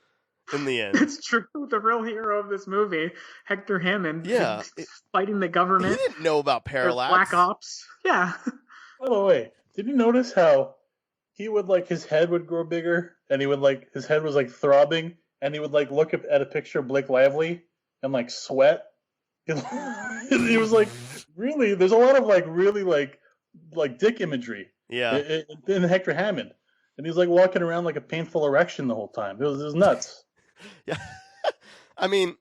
In the end, it's true. The real hero of this movie, Hector Hammond, fighting the government. He didn't know about Parallax. Black Ops. Yeah. By the way, did you notice how he would like his head would grow bigger, and he would like his head was like throbbing, and he would like look at a picture of Blake Lively and like sweat. He was like, really? There's a lot of like really like dick imagery. Yeah. In Hector Hammond, and he's like walking around like a painful erection the whole time. It was nuts. Yeah. I mean,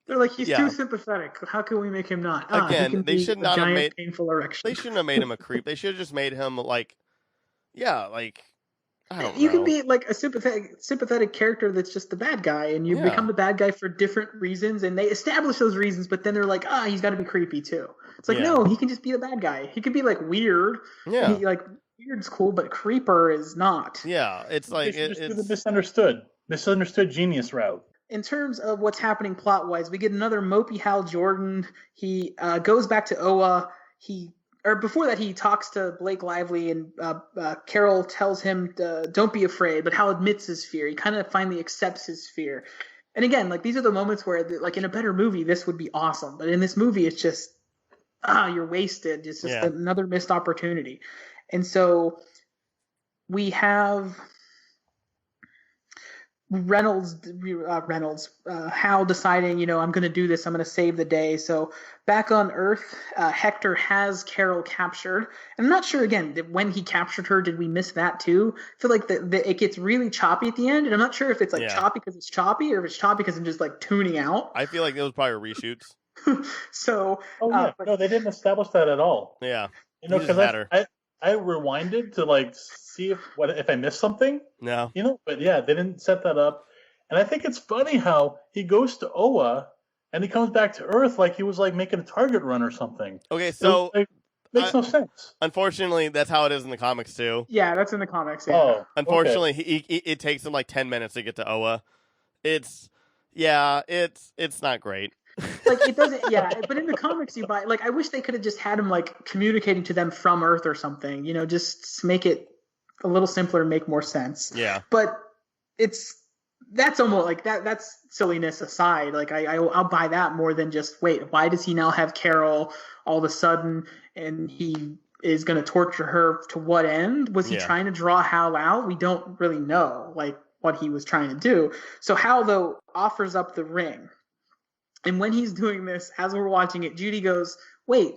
they're like, he's too sympathetic. How can we make him not? Again, they should not have made painful erection. They shouldn't have made him a creep. They should have just made him like, I don't know. You can be like a sympathetic character that's just the bad guy, and you become the bad guy for different reasons, and they establish those reasons, but then they're like, he's got to be creepy too. It's like, no, he can just be the bad guy. He could be like weird. Yeah. Weird's cool, but creeper is not. Yeah, it's like it's misunderstood. misunderstood genius route. In terms of what's happening plot-wise, we get another mopey Hal Jordan. He goes back to Oa. Before that, he talks to Blake Lively, and Carol tells him, don't be afraid, but Hal admits his fear. He kind of finally accepts his fear. And again, like, these are the moments where, like, in a better movie, this would be awesome. But in this movie, it's just, you're wasted. It's just another missed opportunity. And so we have Hal deciding, I'm going to do this. I'm going to save the day. So back on Earth, Hector has Carol captured. And I'm not sure, again, that when he captured her, did we miss that too? I feel like it gets really choppy at the end. And I'm not sure if it's like choppy because it's choppy or if it's choppy because I'm just like tuning out. I feel like it was probably reshoots. So. No, they didn't establish that at all. Yeah. Because I rewinded to like see if I missed something. No. But yeah, they didn't set that up. And I think it's funny how he goes to Oa and he comes back to Earth like he was like making a target run or something. Okay, so makes no sense. Unfortunately, that's how it is in the comics too. Yeah, that's in the comics. Yeah. Oh, unfortunately, it takes him like 10 minutes to get to Oa. It's not great. Like, it doesn't, but in the comics you buy, like, I wish they could have just had him like communicating to them from Earth or something, just make it a little simpler and make more sense. Yeah. But that's almost like that's silliness aside. Like, I'll buy that more than just, wait, why does he now have Carol all of a sudden and he is going to torture her to what end? Was he trying to draw Hal out? We don't really know, like, what he was trying to do. So Hal, though, offers up the ring. And when he's doing this, as we're watching it, Judy goes, wait,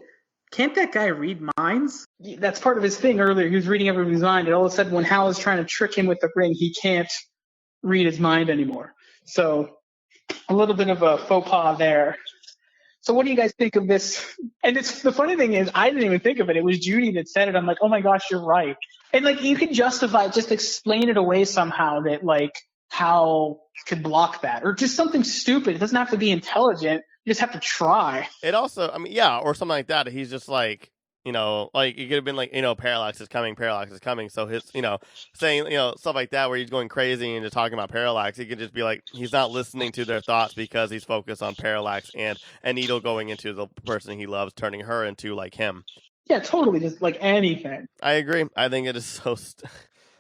can't that guy read minds? That's part of his thing earlier. He was reading everybody's mind. And all of a sudden, when Hal is trying to trick him with the ring, he can't read his mind anymore. So a little bit of a faux pas there. So what do you guys think of this? And the funny thing is, I didn't even think of it. It was Judy that said it. I'm like, oh my gosh, you're right. And like, you can justify it, just explain it away somehow that like Hal could block that, or just something stupid. It doesn't have to be intelligent. You just have to try. It also, or something like that. He's just like, like it could have been like, Parallax is coming. So his, saying, stuff like that where he's going crazy and just talking about Parallax. He could just be like, he's not listening to their thoughts because he's focused on Parallax and Needle going into the person he loves, turning her into like him. Yeah, totally. Just like anything. I agree. I think it is so.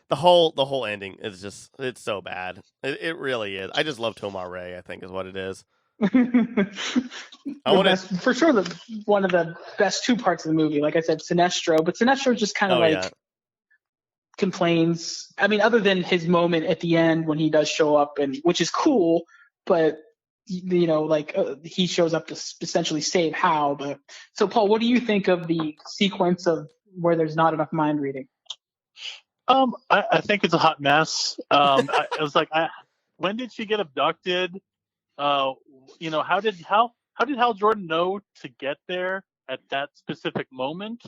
The whole ending is just, it's so bad. It really is. I just love Tomar Ray, I think is what it is. For sure, one of the best two parts of the movie. Like I said, Sinestro, but Sinestro just kind of complains. I mean, other than his moment at the end when he does show up, and which is cool, but he shows up to essentially save Hal. But so, Paul, what do you think of the sequence of where there's not enough mind reading? I think it's a hot mess. It was like, when did she get abducted? How did Hal Jordan know to get there at that specific moment?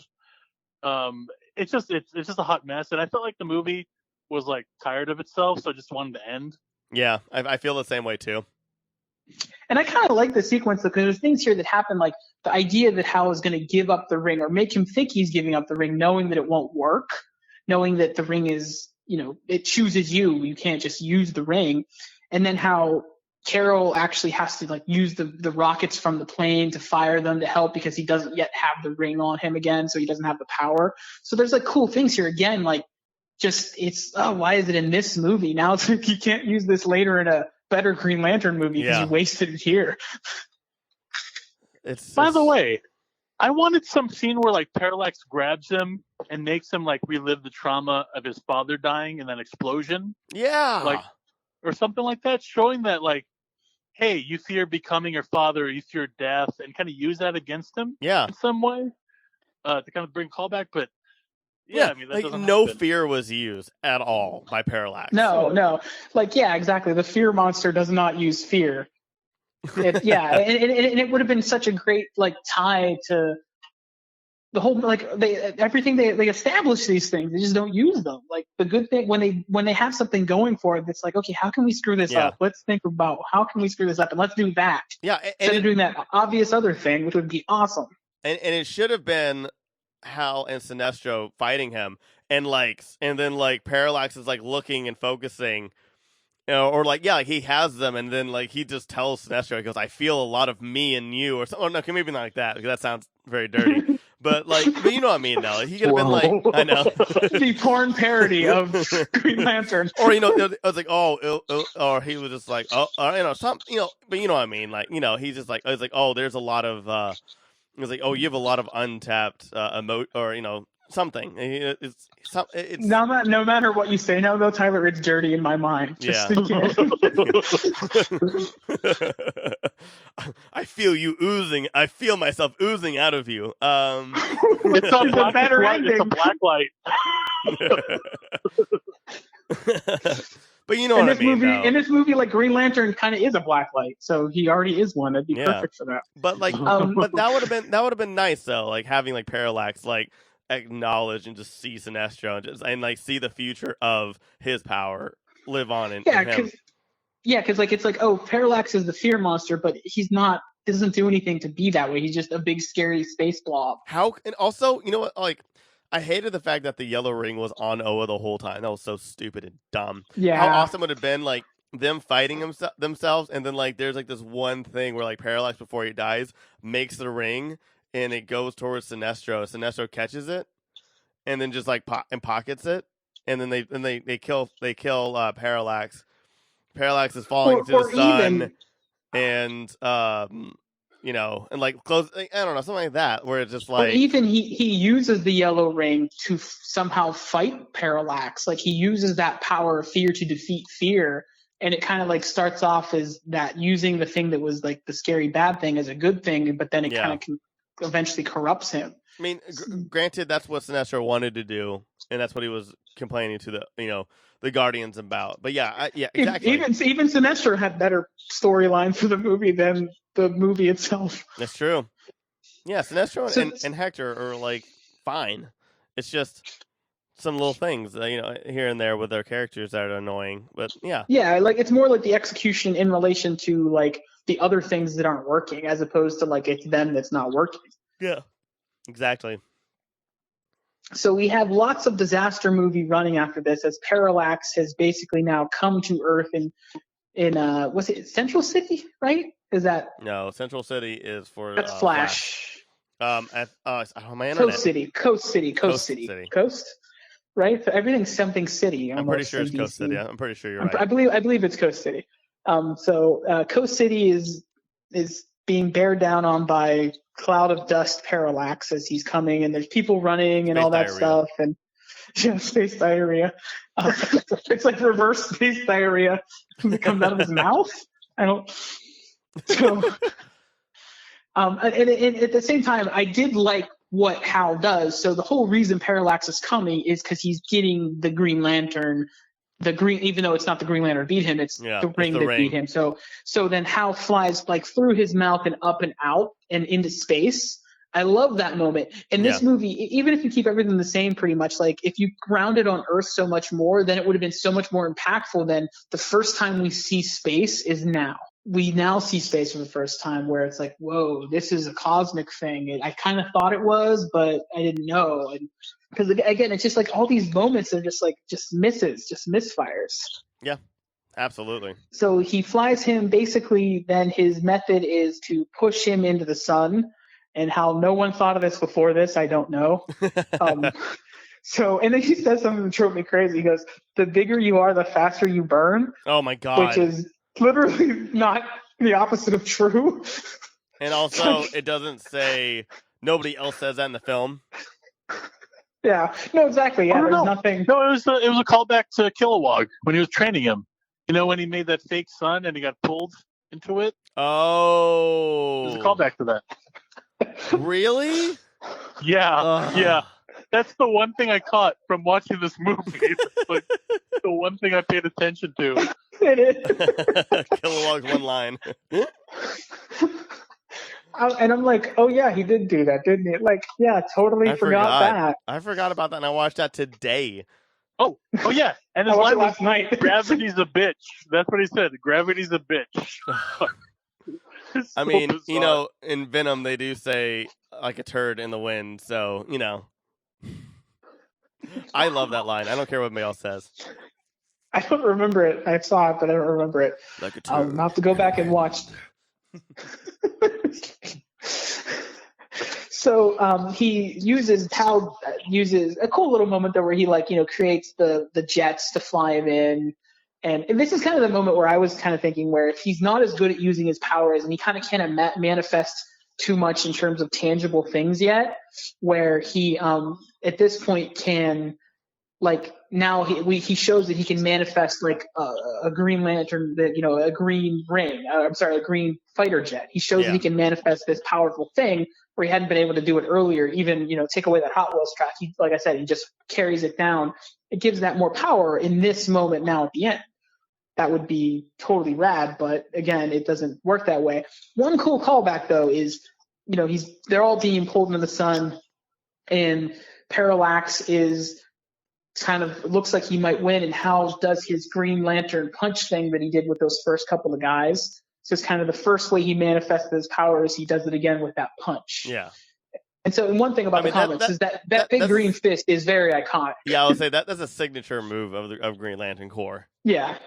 It's just a hot mess, and I felt like the movie was like tired of itself, so I just wanted to end. Yeah, I feel the same way too. And I kind of like the sequence because there's things here that happen, like the idea that Hal is going to give up the ring or make him think he's giving up the ring, knowing that it won't work, knowing that the ring is, it chooses you. You can't just use the ring. And then how Carol actually has to like use the rockets from the plane to fire them to help because he doesn't yet have the ring on him again, so he doesn't have the power. So there's like cool things here again, like just why is it in this movie? Now it's like you can't use this later in a better Green Lantern movie because you wasted it here. By the way, I wanted some scene where like Parallax grabs him and makes him like relive the trauma of his father dying in that explosion. Yeah. Like, or something like that, showing that like, hey, you fear becoming your father, you fear death, and kind of use that against him in some way to kind of bring callback. But I mean, that doesn't no happen. fear was used at all by Parallax. No. Like, yeah, exactly. The fear monster does not use fear. And it would have been such a great like tie to the whole like they establish these things, they just don't use them. Like the good thing when they have something going for it, it's like, okay, how can we screw this up? Let's think about how can we screw this up and let's do that. Instead of doing that obvious other thing, which would be awesome. And it should have been Hal and Sinestro fighting him, and then Parallax is like looking and focusing or like like he has them, and then like he just tells Sinestro, he goes, "I feel a lot of me in you," or something. Oh, no, maybe not like that, because that sounds very dirty. But you know what I mean, though. He could have been like, I know, the porn parody of Green Lantern, or I was like, or he was just like, but you know what I mean, like, he's just like, I was like, oh, there's a lot of, it was like, oh, you have a lot of untapped or something. It's no matter what you say now, though, Tyler, it's dirty in my mind. Just I feel you oozing. I feel myself oozing out of you. It's a better ending. It's a black light. But you know what I mean. In this movie, like Green Lantern kind of is a black light, so he already is one. It'd be perfect for that. But but that would have been nice though, like having like Parallax like acknowledge and just see Sinestro and like see the future of his power live on in him. Because like it's like, oh, Parallax is the fear monster, but he's not. Doesn't do anything to be that way. He's just a big scary space blob. And also, you know what? Like, I hated the fact that the yellow ring was on Oa the whole time. That was so stupid and dumb. Yeah. How awesome would it have been, like, them fighting themselves, and then, like, there's, like, this one thing where, like, Parallax, before he dies, makes the ring, and it goes towards Sinestro. Sinestro catches it, and then just, like, pockets it, and then they kill Parallax. Parallax is falling to the sun, and, and like close, I don't know, something like that, where it's just like. Or even he uses the yellow ring to somehow fight Parallax. Like he uses that power of fear to defeat fear, and it kind of like starts off as that using the thing that was like the scary bad thing as a good thing, but then it kind of eventually corrupts him. I mean, granted, that's what Sinestro wanted to do, and that's what he was complaining to the Guardians about. But yeah, exactly. Even Sinestro had better storyline for the movie than the movie itself. That's true. Yeah, Sinestro and Hector are like fine. It's just some little things, here and there with their characters that are annoying. But yeah. Yeah, like it's more like the execution in relation to like the other things that aren't working, as opposed to like it's them that's not working. Yeah, exactly. So we have lots of disaster movie running after this, as Parallax has basically now come to Earth in was it Central City, right? Is that no? Central City is for that's Flash. My internet. Coast City, right? So everything's something city. I'm pretty sure it's Coast City. I'm pretty sure you're right. I believe it's Coast City. So Coast City is being bared down on by cloud of dust Parallax as he's coming, and there's people running and all that stuff, and space diarrhea. It's like reverse space diarrhea. It comes out of his mouth. I don't. So, and at the same time, I did like what Hal does. So the whole reason Parallax is coming is because he's getting the Green Lantern. Even though it's not the Green Lantern beat him, it's the ring that beat him. So then Hal flies like through his mouth and up and out and into space. I love that moment. In this movie, even if you keep everything the same pretty much, like if you ground it on Earth so much more, then it would have been so much more impactful than the first time we see space is now. We now see space for the first time, where it's like, whoa, this is a cosmic thing. I kind of thought it was, but I didn't know. And because again, it's just like all these moments are just misfires. Yeah, absolutely. So he flies him. Basically, then his method is to push him into the sun. And how no one thought of this before this, I don't know. And then he says something that drove me crazy. He goes, "The bigger you are, the faster you burn." Oh my god! Which is literally not the opposite of true. And also, it doesn't say. Nobody else says that in the film. Yeah. No, exactly. Yeah. There's nothing. No, it was a callback to Kilowog when he was training him. When he made that fake sun and he got pulled into it. Oh. There's a callback to that. Really? Yeah. Yeah. That's the one thing I caught from watching this movie. It's like the one thing I paid attention to. It is. Kilowog's one line. And I'm like, oh yeah, he did do that, didn't he? Like, yeah, totally forgot that. I forgot about that, and I watched that today. Oh yeah. And his line last night. "Gravity's a bitch." That's what he said. "Gravity's a bitch." I mean, bizarre. In Venom, they do say like a turd in the wind, so, I love that line. I don't care what anybody else says. I don't remember it. I saw it, but I don't remember it. Like a I'll have to go back and watch. So he uses a cool little moment there where he creates the jets to fly him in. And this is kind of the moment where I was kind of thinking where if he's not as good at using his powers and he kind of can't manifest too much in terms of tangible things yet, where he at this point can now he shows that he can manifest a Green Lantern, a green ring. A green fighter jet. He shows that he can manifest this powerful thing where he hadn't been able to do it earlier. Even take away that Hot Wheels track. Like I said, he just carries it down. It gives that more power in this moment now at the end. That would be totally rad, but again, it doesn't work that way. One cool callback though is, they're all being pulled into the sun, and Parallax is kind of looks like he might win, and Hal does his Green Lantern punch thing that he did with those first couple of guys. So it's kind of the first way he manifested his powers. He does it again with that punch. Yeah. And so one thing about the comics is that big green fist is very iconic. Yeah, I would say that's a signature move of Green Lantern Corps. Yeah.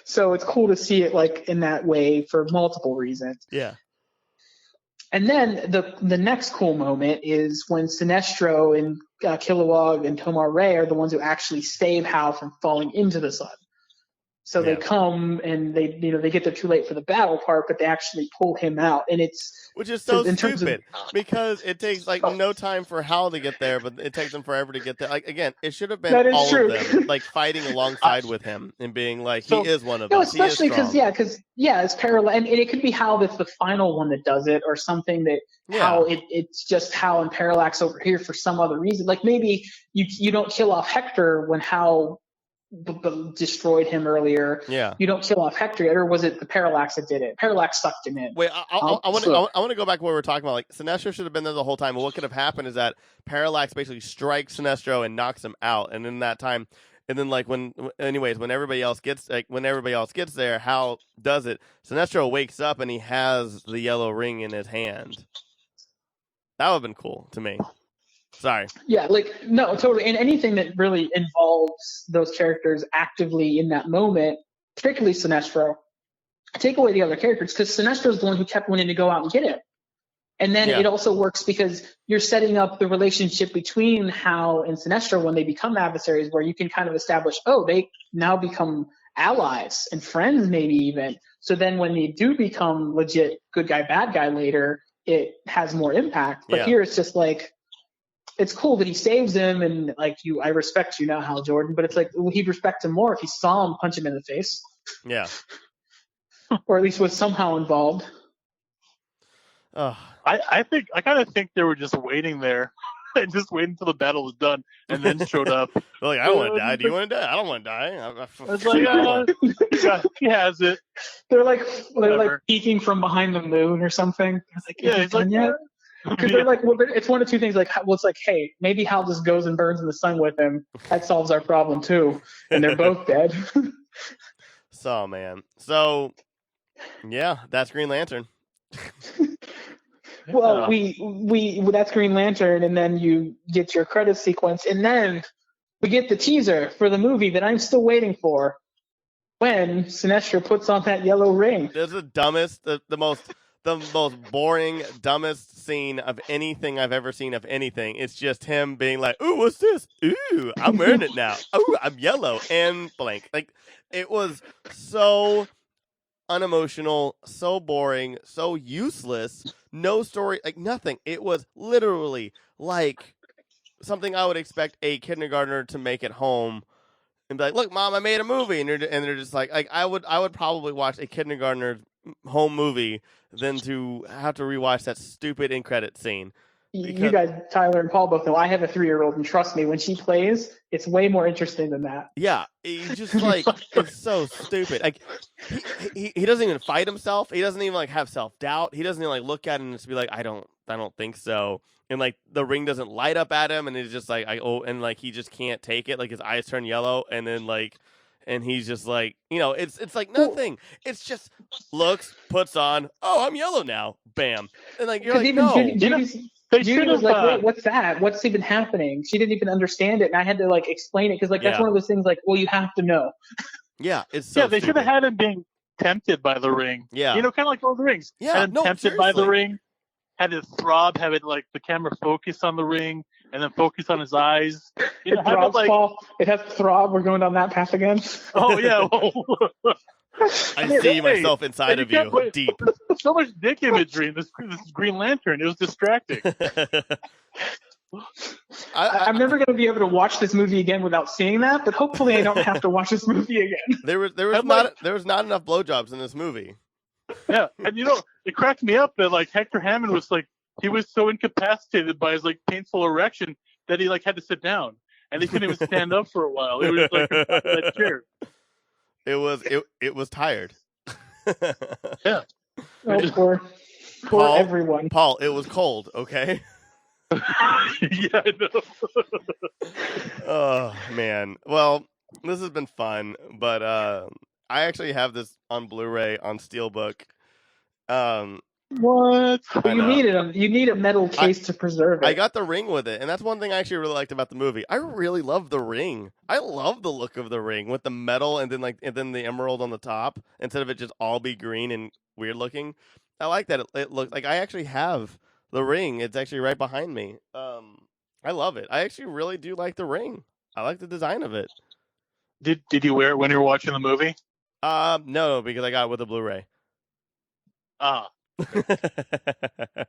So it's cool to see it in that way for multiple reasons. Yeah. And then the next cool moment is when Sinestro and Kilowog and Tomar Ray are the ones who actually save Hal from falling into the sun. So they come and they get there too late for the battle part, but they actually pull him out, and which is so stupid because it takes no time for Hal to get there, but it takes them forever to get there. Again, it should have been all of them fighting alongside with him and being he is one of them. No, especially because it's parallel, and it could be Hal that's the final one that does it, or something that Hal it's just Hal and Parallax over here for some other reason. Maybe you don't kill off Hector when Hal destroyed him earlier. Yeah, you don't kill off Hector yet, or was it the Parallax that did it? Parallax sucked him in. Wait, I want to go back to what we were talking about. Sinestro should have been there the whole time. But what could have happened is that Parallax basically strikes Sinestro and knocks him out, and in that time, and then when everybody else gets there, Hal does it. Sinestro wakes up and he has the yellow ring in his hand. That would have been cool to me. Sorry. Yeah, no, totally. And anything that really involves those characters actively in that moment, particularly Sinestro, take away the other characters, because Sinestro's the one who kept wanting to go out and get him. And then it also works because you're setting up the relationship between Hal and Sinestro when they become adversaries, where you can kind of establish, they now become allies and friends maybe even. So then when they do become legit good guy, bad guy later, it has more impact. But here it's just it's cool that he saves him, and I respect you now, Hal Jordan, but it's he'd respect him more if he saw him punch him in the face. Yeah. Or at least was somehow involved. I kind of think they were just waiting there and just waiting until the battle was done and then showed up. I don't want to die. Do you want to die? I don't want to die. I was he has it. They're peeking from behind the moon or something. It's because they're it's one of two things. Hey, maybe Hal just goes and burns in the sun with him. That solves our problem too. And they're both dead. So, man. So, yeah, that's Green Lantern. Well, that's Green Lantern, and then you get your credit sequence, and then we get the teaser for the movie that I'm still waiting for. When Sinestro puts on that yellow ring. This is the most boring, dumbest scene of anything I've ever seen of anything. It's just him being like, "Ooh, what's this? Ooh, I'm wearing it now. Ooh, I'm yellow," and blank. It was so unemotional, so boring, so useless. No story, nothing. It was literally something I would expect a kindergartner to make at home and be like, "Look, Mom, I made a movie," and they're just like I would probably watch a kindergartner home movie than to have to rewatch that stupid end credit scene. You guys, Tyler and Paul, both know I have a 3-year-old, and trust me, when she plays, it's way more interesting than that. Yeah, he just it's so stupid. He doesn't even fight himself. He doesn't even have self-doubt. He doesn't even look at it and just be like, I don't think so. And the ring doesn't light up at him, and it's just he just can't take it. His eyes turn yellow, and then and he's just it's nothing. It's just looks, puts on, I'm yellow now, bam, and you're like, no. Judy was like, wait, what's that? What's even happening? She didn't even understand it, and I had to like explain it because like that's one of those things like, well, you have to know. Yeah, it's so they should have had him being tempted by the ring. Yeah, kind of like Lord of the Rings. Yeah, had him tempted by the ring. Had it throb, have it like the camera focus on the ring, and then focus on his eyes. It throbs, Paul. It has throb. We're going down that path again. Oh yeah. I see myself inside of you, deep. So much dick imagery in this Green Lantern. It was distracting. I'm never going to be able to watch this movie again without seeing that, but hopefully I don't have to watch this movie again. There was not enough blowjobs in this movie. Yeah, and it cracked me up that like Hector Hammond was like he was so incapacitated by his like painful erection that he like had to sit down and he couldn't even stand up for a while. It was like that chair. It was tired. Yeah. Poor everyone. Paul, it was cold, okay? Yeah, I know. Oh man. Well, this has been fun, but I actually have this on Blu-ray on Steelbook. What? Well, you need a metal case to preserve it. I got the ring with it, and that's one thing I actually really liked about the movie. I really love the ring. I love the look of the ring with the metal and then the emerald on the top instead of it just all be green and weird looking. I like that. It looked like I actually have the ring. It's actually right behind me. I love it. I actually really do like the ring. I like the design of it. Did you wear it when you were watching the movie? No, because I got it with a Blu-ray. Ah. I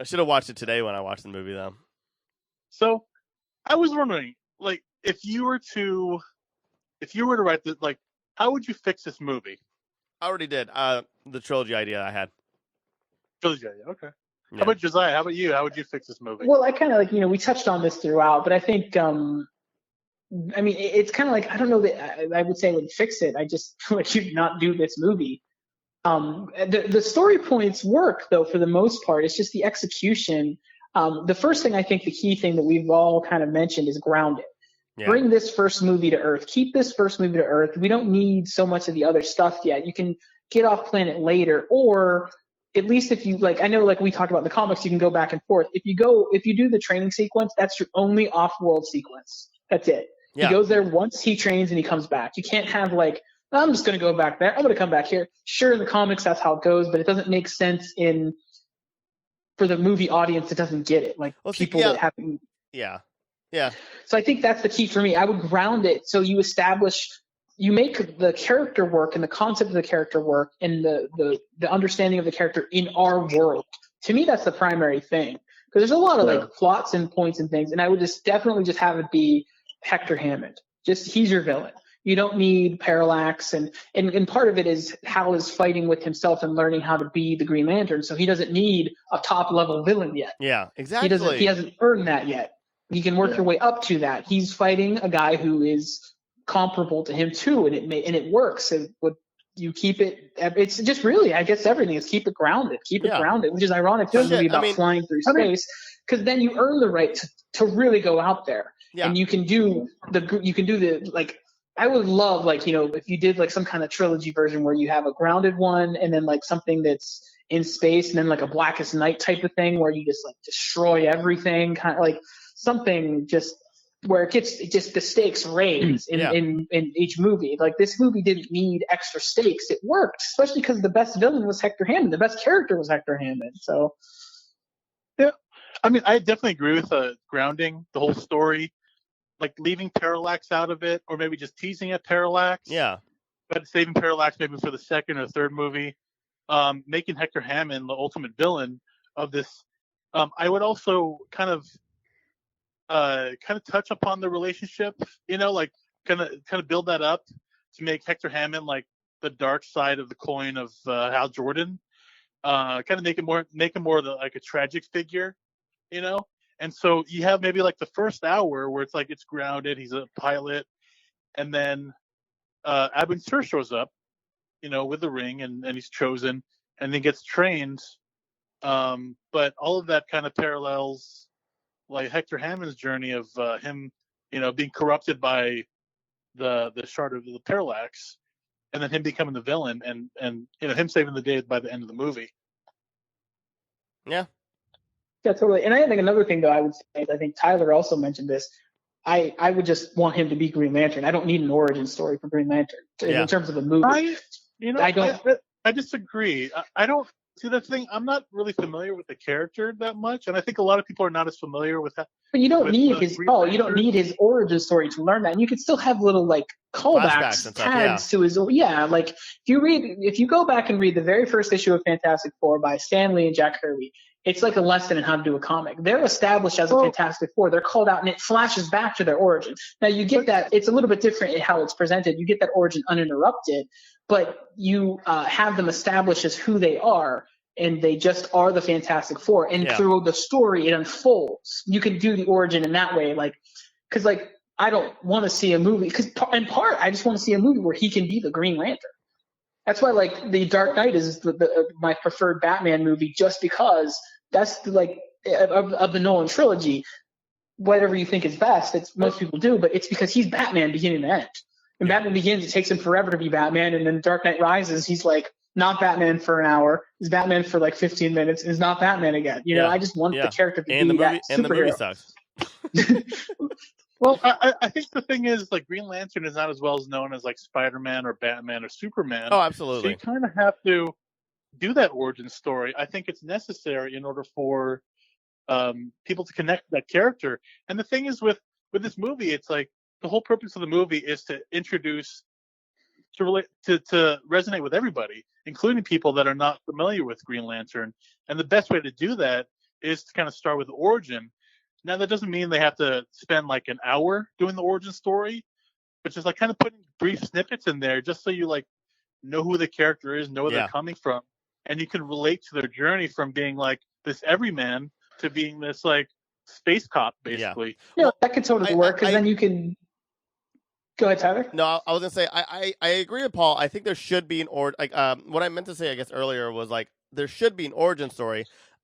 should have watched it today when I watched the movie, though. So, I was wondering, like, if you were to write this, like, how would you fix this movie? I already did. The trilogy idea I had. Trilogy idea, okay. Yeah. How about Josiah? How about you? How would you fix this movie? Well, I kind of like, we touched on this throughout, but I think, it's kind of like, I don't know that I would say I would fix it. I just like you not do this movie. The story points work though for the most part. It's just the execution. The first thing I think the key thing that we've all kind of mentioned is ground it. Yeah. Bring this first movie to Earth. Keep this first movie to Earth. We don't need so much of the other stuff yet. You can get off planet later, or at least if you like, I know like we talked about in the comics, you can go back and forth. If you do the training sequence, that's your only off-world sequence. That's it. Yeah. He goes there once, he trains, and he comes back. You can't have like, I'm just going to go back there. I'm going to come back here. Sure, in the comics, that's how it goes, but it doesn't make sense for the movie audience that doesn't get it. Like people that happen. Yeah. Yeah. So I think that's the key for me. I would ground it so you make the character work and the concept of the character work and the understanding of the character in our world. To me, that's the primary thing. Because there's a lot of like plots and points and things, and I would definitely just have it be Hector Hammond. He's your villain. You don't need Parallax, and part of it is Hal is fighting with himself and learning how to be the Green Lantern, so he doesn't need a top level villain yet. Yeah, exactly. He hasn't earned that yet. You can work your way up to that. He's fighting a guy who is comparable to him too, and it works. And you keep it. It's just really, I guess, everything is keep it grounded. Keep it grounded, which is ironic to a movie about flying through space, because then you earn the right to really go out there, and you can do the like. I would love, like, if you did like some kind of trilogy version where you have a grounded one and then like something that's in space and then like a Blackest Night type of thing where you just like destroy everything, kind of like something just where it gets just the stakes raised in each movie. Like this movie didn't need extra stakes. It worked, especially because the best villain was Hector Hammond. The best character was Hector Hammond. So, yeah, I mean, I definitely agree with grounding the whole story. Like leaving Parallax out of it, or maybe just teasing at Parallax. Yeah. But saving Parallax maybe for the second or third movie. Making Hector Hammond the ultimate villain of this. I would also kind of touch upon the relationship, like kind of build that up to make Hector Hammond like the dark side of the coin of Hal Jordan. Kind of make him more like a tragic figure, And so you have maybe like the first hour where it's like it's grounded, he's a pilot, and then Abin Sur shows up, with the ring and he's chosen and then gets trained. But all of that kind of parallels like Hector Hammond's journey of him, being corrupted by the shard of the Parallax, and then him becoming the villain and him saving the day by the end of the movie. Yeah. Yeah, totally. And I think another thing, though, I would say, I think Tyler also mentioned this. I would just want him to be Green Lantern. I don't need an origin story for Green Lantern in terms of a movie. I disagree. I don't see the thing. I'm not really familiar with the character that much, and I think a lot of people are not as familiar with that. But you don't need his you don't need his origin story to learn that. And you can still have little like callbacks, tags to his. Yeah, like if you go back and read the very first issue of Fantastic Four by Stan Lee and Jack Kirby, it's like a lesson in how to do a comic. They're established as a Fantastic Four. They're called out, and it flashes back to their origin. Now you get that it's a little bit different in how it's presented. You get that origin uninterrupted, but you have them established as who they are. And they just are the Fantastic Four. And through the story, it unfolds. You can do the origin in that way. Because I don't want to see a movie. Because in part, I just want to see a movie where he can be the Green Lantern. That's why, The Dark Knight is my preferred Batman movie, just because that's, of the Nolan trilogy. Whatever you think is best, most people do, but it's because he's Batman beginning to end. And Batman Begins, it takes him forever to be Batman. And then Dark Knight Rises, he's not Batman for an hour. He's Batman for 15 minutes. And is not Batman again. I just want the character to be that superhero. And the movie sucks. Well, I think the thing is, Green Lantern is not as well as known as Spider-Man or Batman or Superman. Oh, absolutely. So you kind of have to do that origin story. I think it's necessary in order for people to connect with that character. And the thing is with this movie, it's the whole purpose of the movie is to introduce to resonate with everybody, including people that are not familiar with Green Lantern. And the best way to do that is to kind of start with the origin. Now, that doesn't mean they have to spend an hour doing the origin story, but just kind of putting brief snippets in there just so you know who the character is, know where they're coming from, and you can relate to their journey from being this everyman to being this space cop, basically. Yeah, that could totally work, because then you can. Go ahead, Tyler. No, I was gonna say I agree with Paul. I think there should be an what I meant to say, I guess earlier, was there should be an origin story.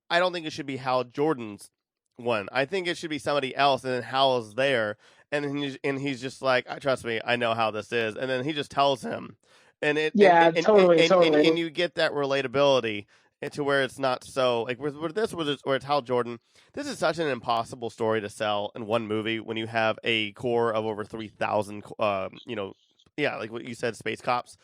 I don't think it should be Hal Jordan's one. I think it should be somebody else, and then Hal is there, and then he's just trust me, I know how this is, and then he just tells him, and totally. And you get that relatability to where it's not so where it's Hal Jordan. This is such an impossible story to sell in one movie when you have a core of over 3,000. Like what you said, space cops.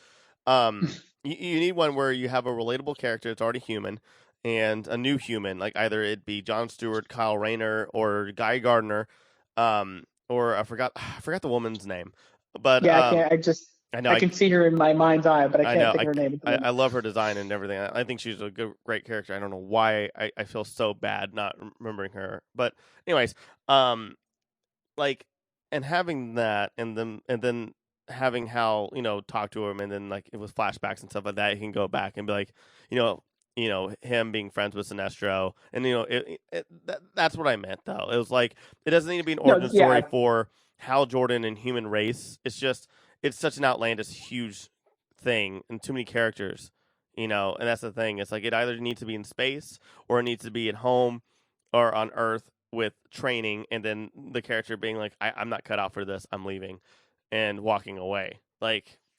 You need one where you have a relatable character that's already human and a new human, either it be Jon Stewart, Kyle Rayner, or Guy Gardner, or I forgot the woman's name, but I can see her in my mind's eye, but I can't think of her name. I love her design and everything. I think she's a great character. I don't know why I feel so bad not remembering her. But anyways, and having that, and then having Hal, talk to him, and then it was flashbacks and stuff like that. He can go back and be him being friends with Sinestro, and that's what I meant though. It was it doesn't need to be an origin story for Hal Jordan and human race. It's just. It's such an outlandish, huge thing and too many characters, and that's the thing. It's it either needs to be in space or it needs to be at home or on Earth with training, and then the character being I'm not cut out for this, I'm leaving, and walking away.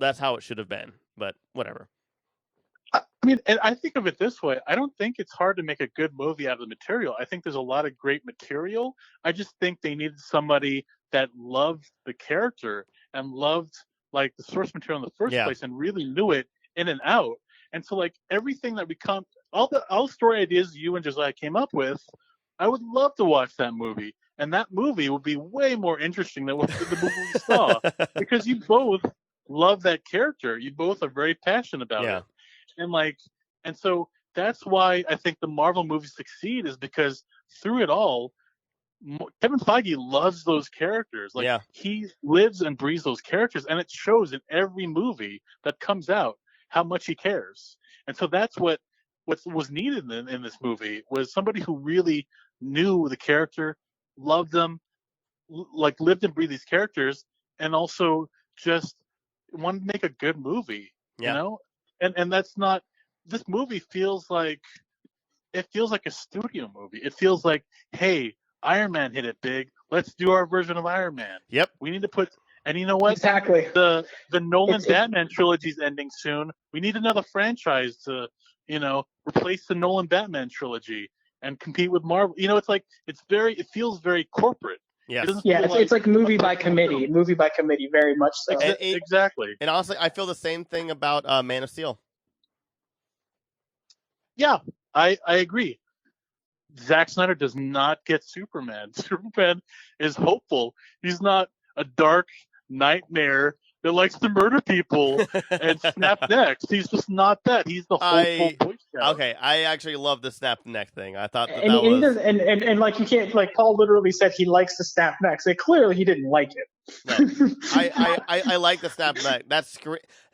That's how it should have been, but whatever. I mean, and I think of it this way. I don't think it's hard to make a good movie out of the material. I think there's a lot of great material. I just think they needed somebody that loved the character and loved the source material in the first place and really knew it in and out. And so everything that all the story ideas you and Josiah came up with, I would love to watch that movie. And that movie would be way more interesting than what the movie we saw, because you both love that character. You both are very passionate about it. And so that's why I think the Marvel movies succeed, is because through it all, Kevin Feige loves those characters. He lives and breathes those characters, and it shows in every movie that comes out how much he cares. And so that's what was needed in this movie, was somebody who really knew the character, loved them, lived and breathed these characters, and also just wanted to make a good movie. And that's not. This movie feels like a studio movie. It feels like, hey, Iron Man hit it big. Let's do our version of Iron Man. Yep. We need to put, and you know what? Exactly. The Nolan Batman trilogy's ending soon. We need another franchise to, replace the Nolan Batman trilogy. and compete with Marvel. It's like it feels very corporate. Yes. It's like movie by committee, very much so. Exactly. And honestly, I feel the same thing about Man of Steel. Yeah, I agree. Zack Snyder does not get Superman. Superman is hopeful. He's not a dark nightmare that likes to murder people and snap necks. He's just not that. He's the hopeful Boy Scout. Okay, I actually love the snap neck thing. I thought that was... And like, you can't, like, Paul literally said he likes to snap necks. Clearly he didn't like it. No. I like the snap neck.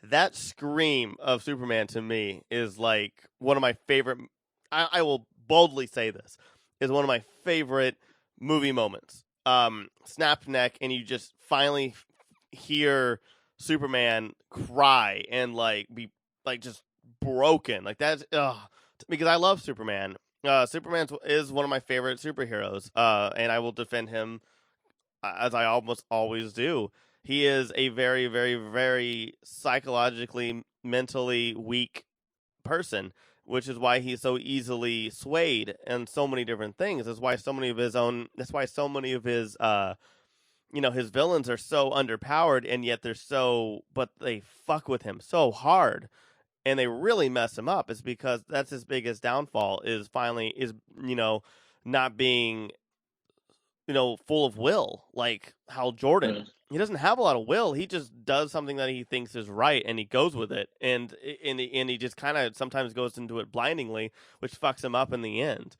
That scream of Superman to me is like one of my favorite. I will boldly say this is one of my favorite movie moments. Snap neck, and you just finally hear Superman cry and be just broken. Like that's because I love Superman. Superman is one of my favorite superheroes, and I will defend him as I almost always do. He is a very, very, very psychologically, mentally weak person, which is why he's so easily swayed in so many different things. That's why so many of his his villains are so underpowered, and yet but they fuck with him so hard, and they really mess him up. Is because that's his biggest downfall is not being, full of will, like Hal Jordan. Mm. He doesn't have a lot of will. He just does something that he thinks is right, and he goes with it. And he just kind of sometimes goes into it blindingly, which fucks him up in the end.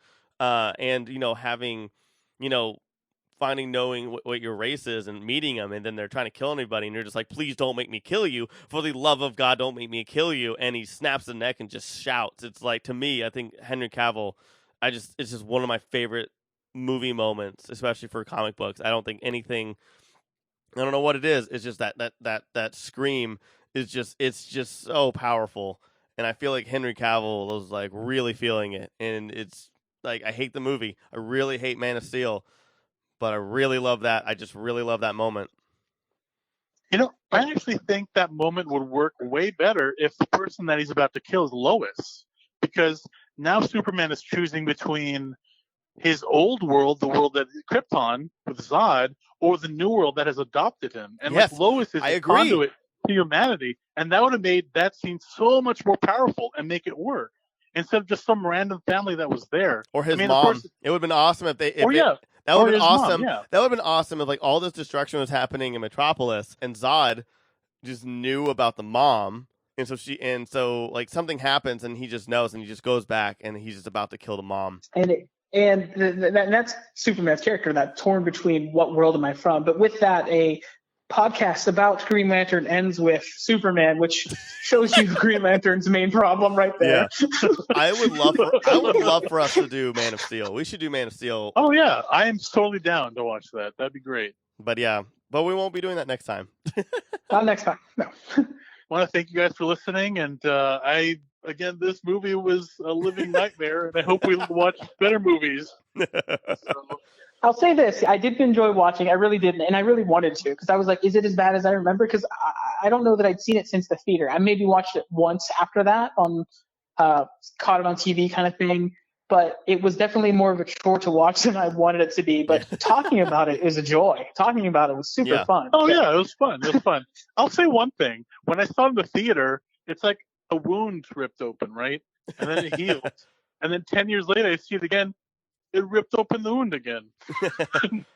Knowing what your race is and meeting them, and then they're trying to kill anybody, and you're just like, please don't make me kill you. For the love of God, don't make me kill you. And he snaps the neck and just shouts. It's like, to me, I think Henry Cavill, it's just one of my favorite movie moments, especially for comic books. I don't think anything, I don't know what it is. It's just that scream is it's just so powerful. And I feel like Henry Cavill was like really feeling it. And it's like, I hate the movie. I really hate Man of Steel. But I really love that. I just really love that moment. I actually think that moment would work way better if the person that he's about to kill is Lois. Because now Superman is choosing between his old world, the world that is Krypton with Zod, or the new world that has adopted him. And yes, Lois is a conduit to humanity. And that would have made that scene so much more powerful and make it work. Instead of just some random family that was there. Or his mom. It would have been awesome if they... That would have been awesome. Mom, yeah. That would have been awesome if all this destruction was happening in Metropolis and Zod just knew about the mom, and so something happens and he just knows and he just goes back and he's just about to kill the mom. And that's Superman's character, that torn between what world am I from. But with that, a podcast about Green Lantern ends with Superman, which shows you Green Lantern's main problem right there. Yeah. I would love for us to do Man of Steel. We should do Man of Steel. Oh yeah, I am totally down to watch that. That'd be great. But we won't be doing that next time. Not next time. No. I want to thank you guys for listening, and this movie was a living nightmare, and I hope we watch better movies. I'll say this. I did enjoy watching. I really did, and I really wanted to, because I was like, is it as bad as I remember? Because I don't know that I'd seen it since the theater. I maybe watched it once after that, caught it on TV kind of thing, but it was definitely more of a chore to watch than I wanted it to be. But talking about it is a joy. Talking about it was super fun. Oh, yeah, it was fun. It was fun. I'll say one thing. When I saw it in the theater, it's like a wound ripped open, right? And then it healed. And then 10 years later, I see it again. It ripped open the wound again.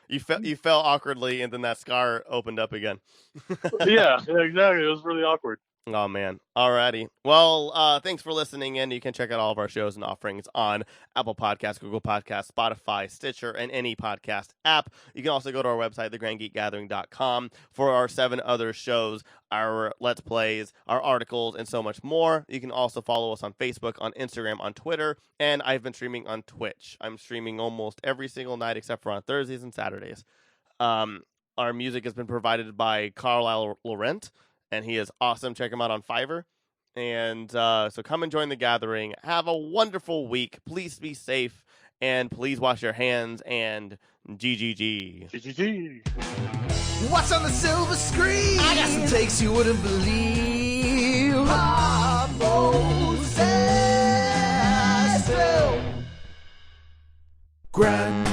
You fell awkwardly, and then that scar opened up again. yeah, exactly. It was really awkward. Oh, man. Alrighty. Well, thanks for listening, and you can check out all of our shows and offerings on Apple Podcasts, Google Podcasts, Spotify, Stitcher, and any podcast app. You can also go to our website, thegrandgeekgathering.com, for our 7 other shows, our Let's Plays, our articles, and so much more. You can also follow us on Facebook, on Instagram, on Twitter, and I've been streaming on Twitch. I'm streaming almost every single night except for on Thursdays and Saturdays. Our music has been provided by Carlisle Laurent, and he is awesome. Check him out on Fiverr. And so come and join the gathering. Have a wonderful week. Please be safe. And please wash your hands. And GGG. GGG. What's on the silver screen? I got some takes you wouldn't believe. Popmosis Film. Grand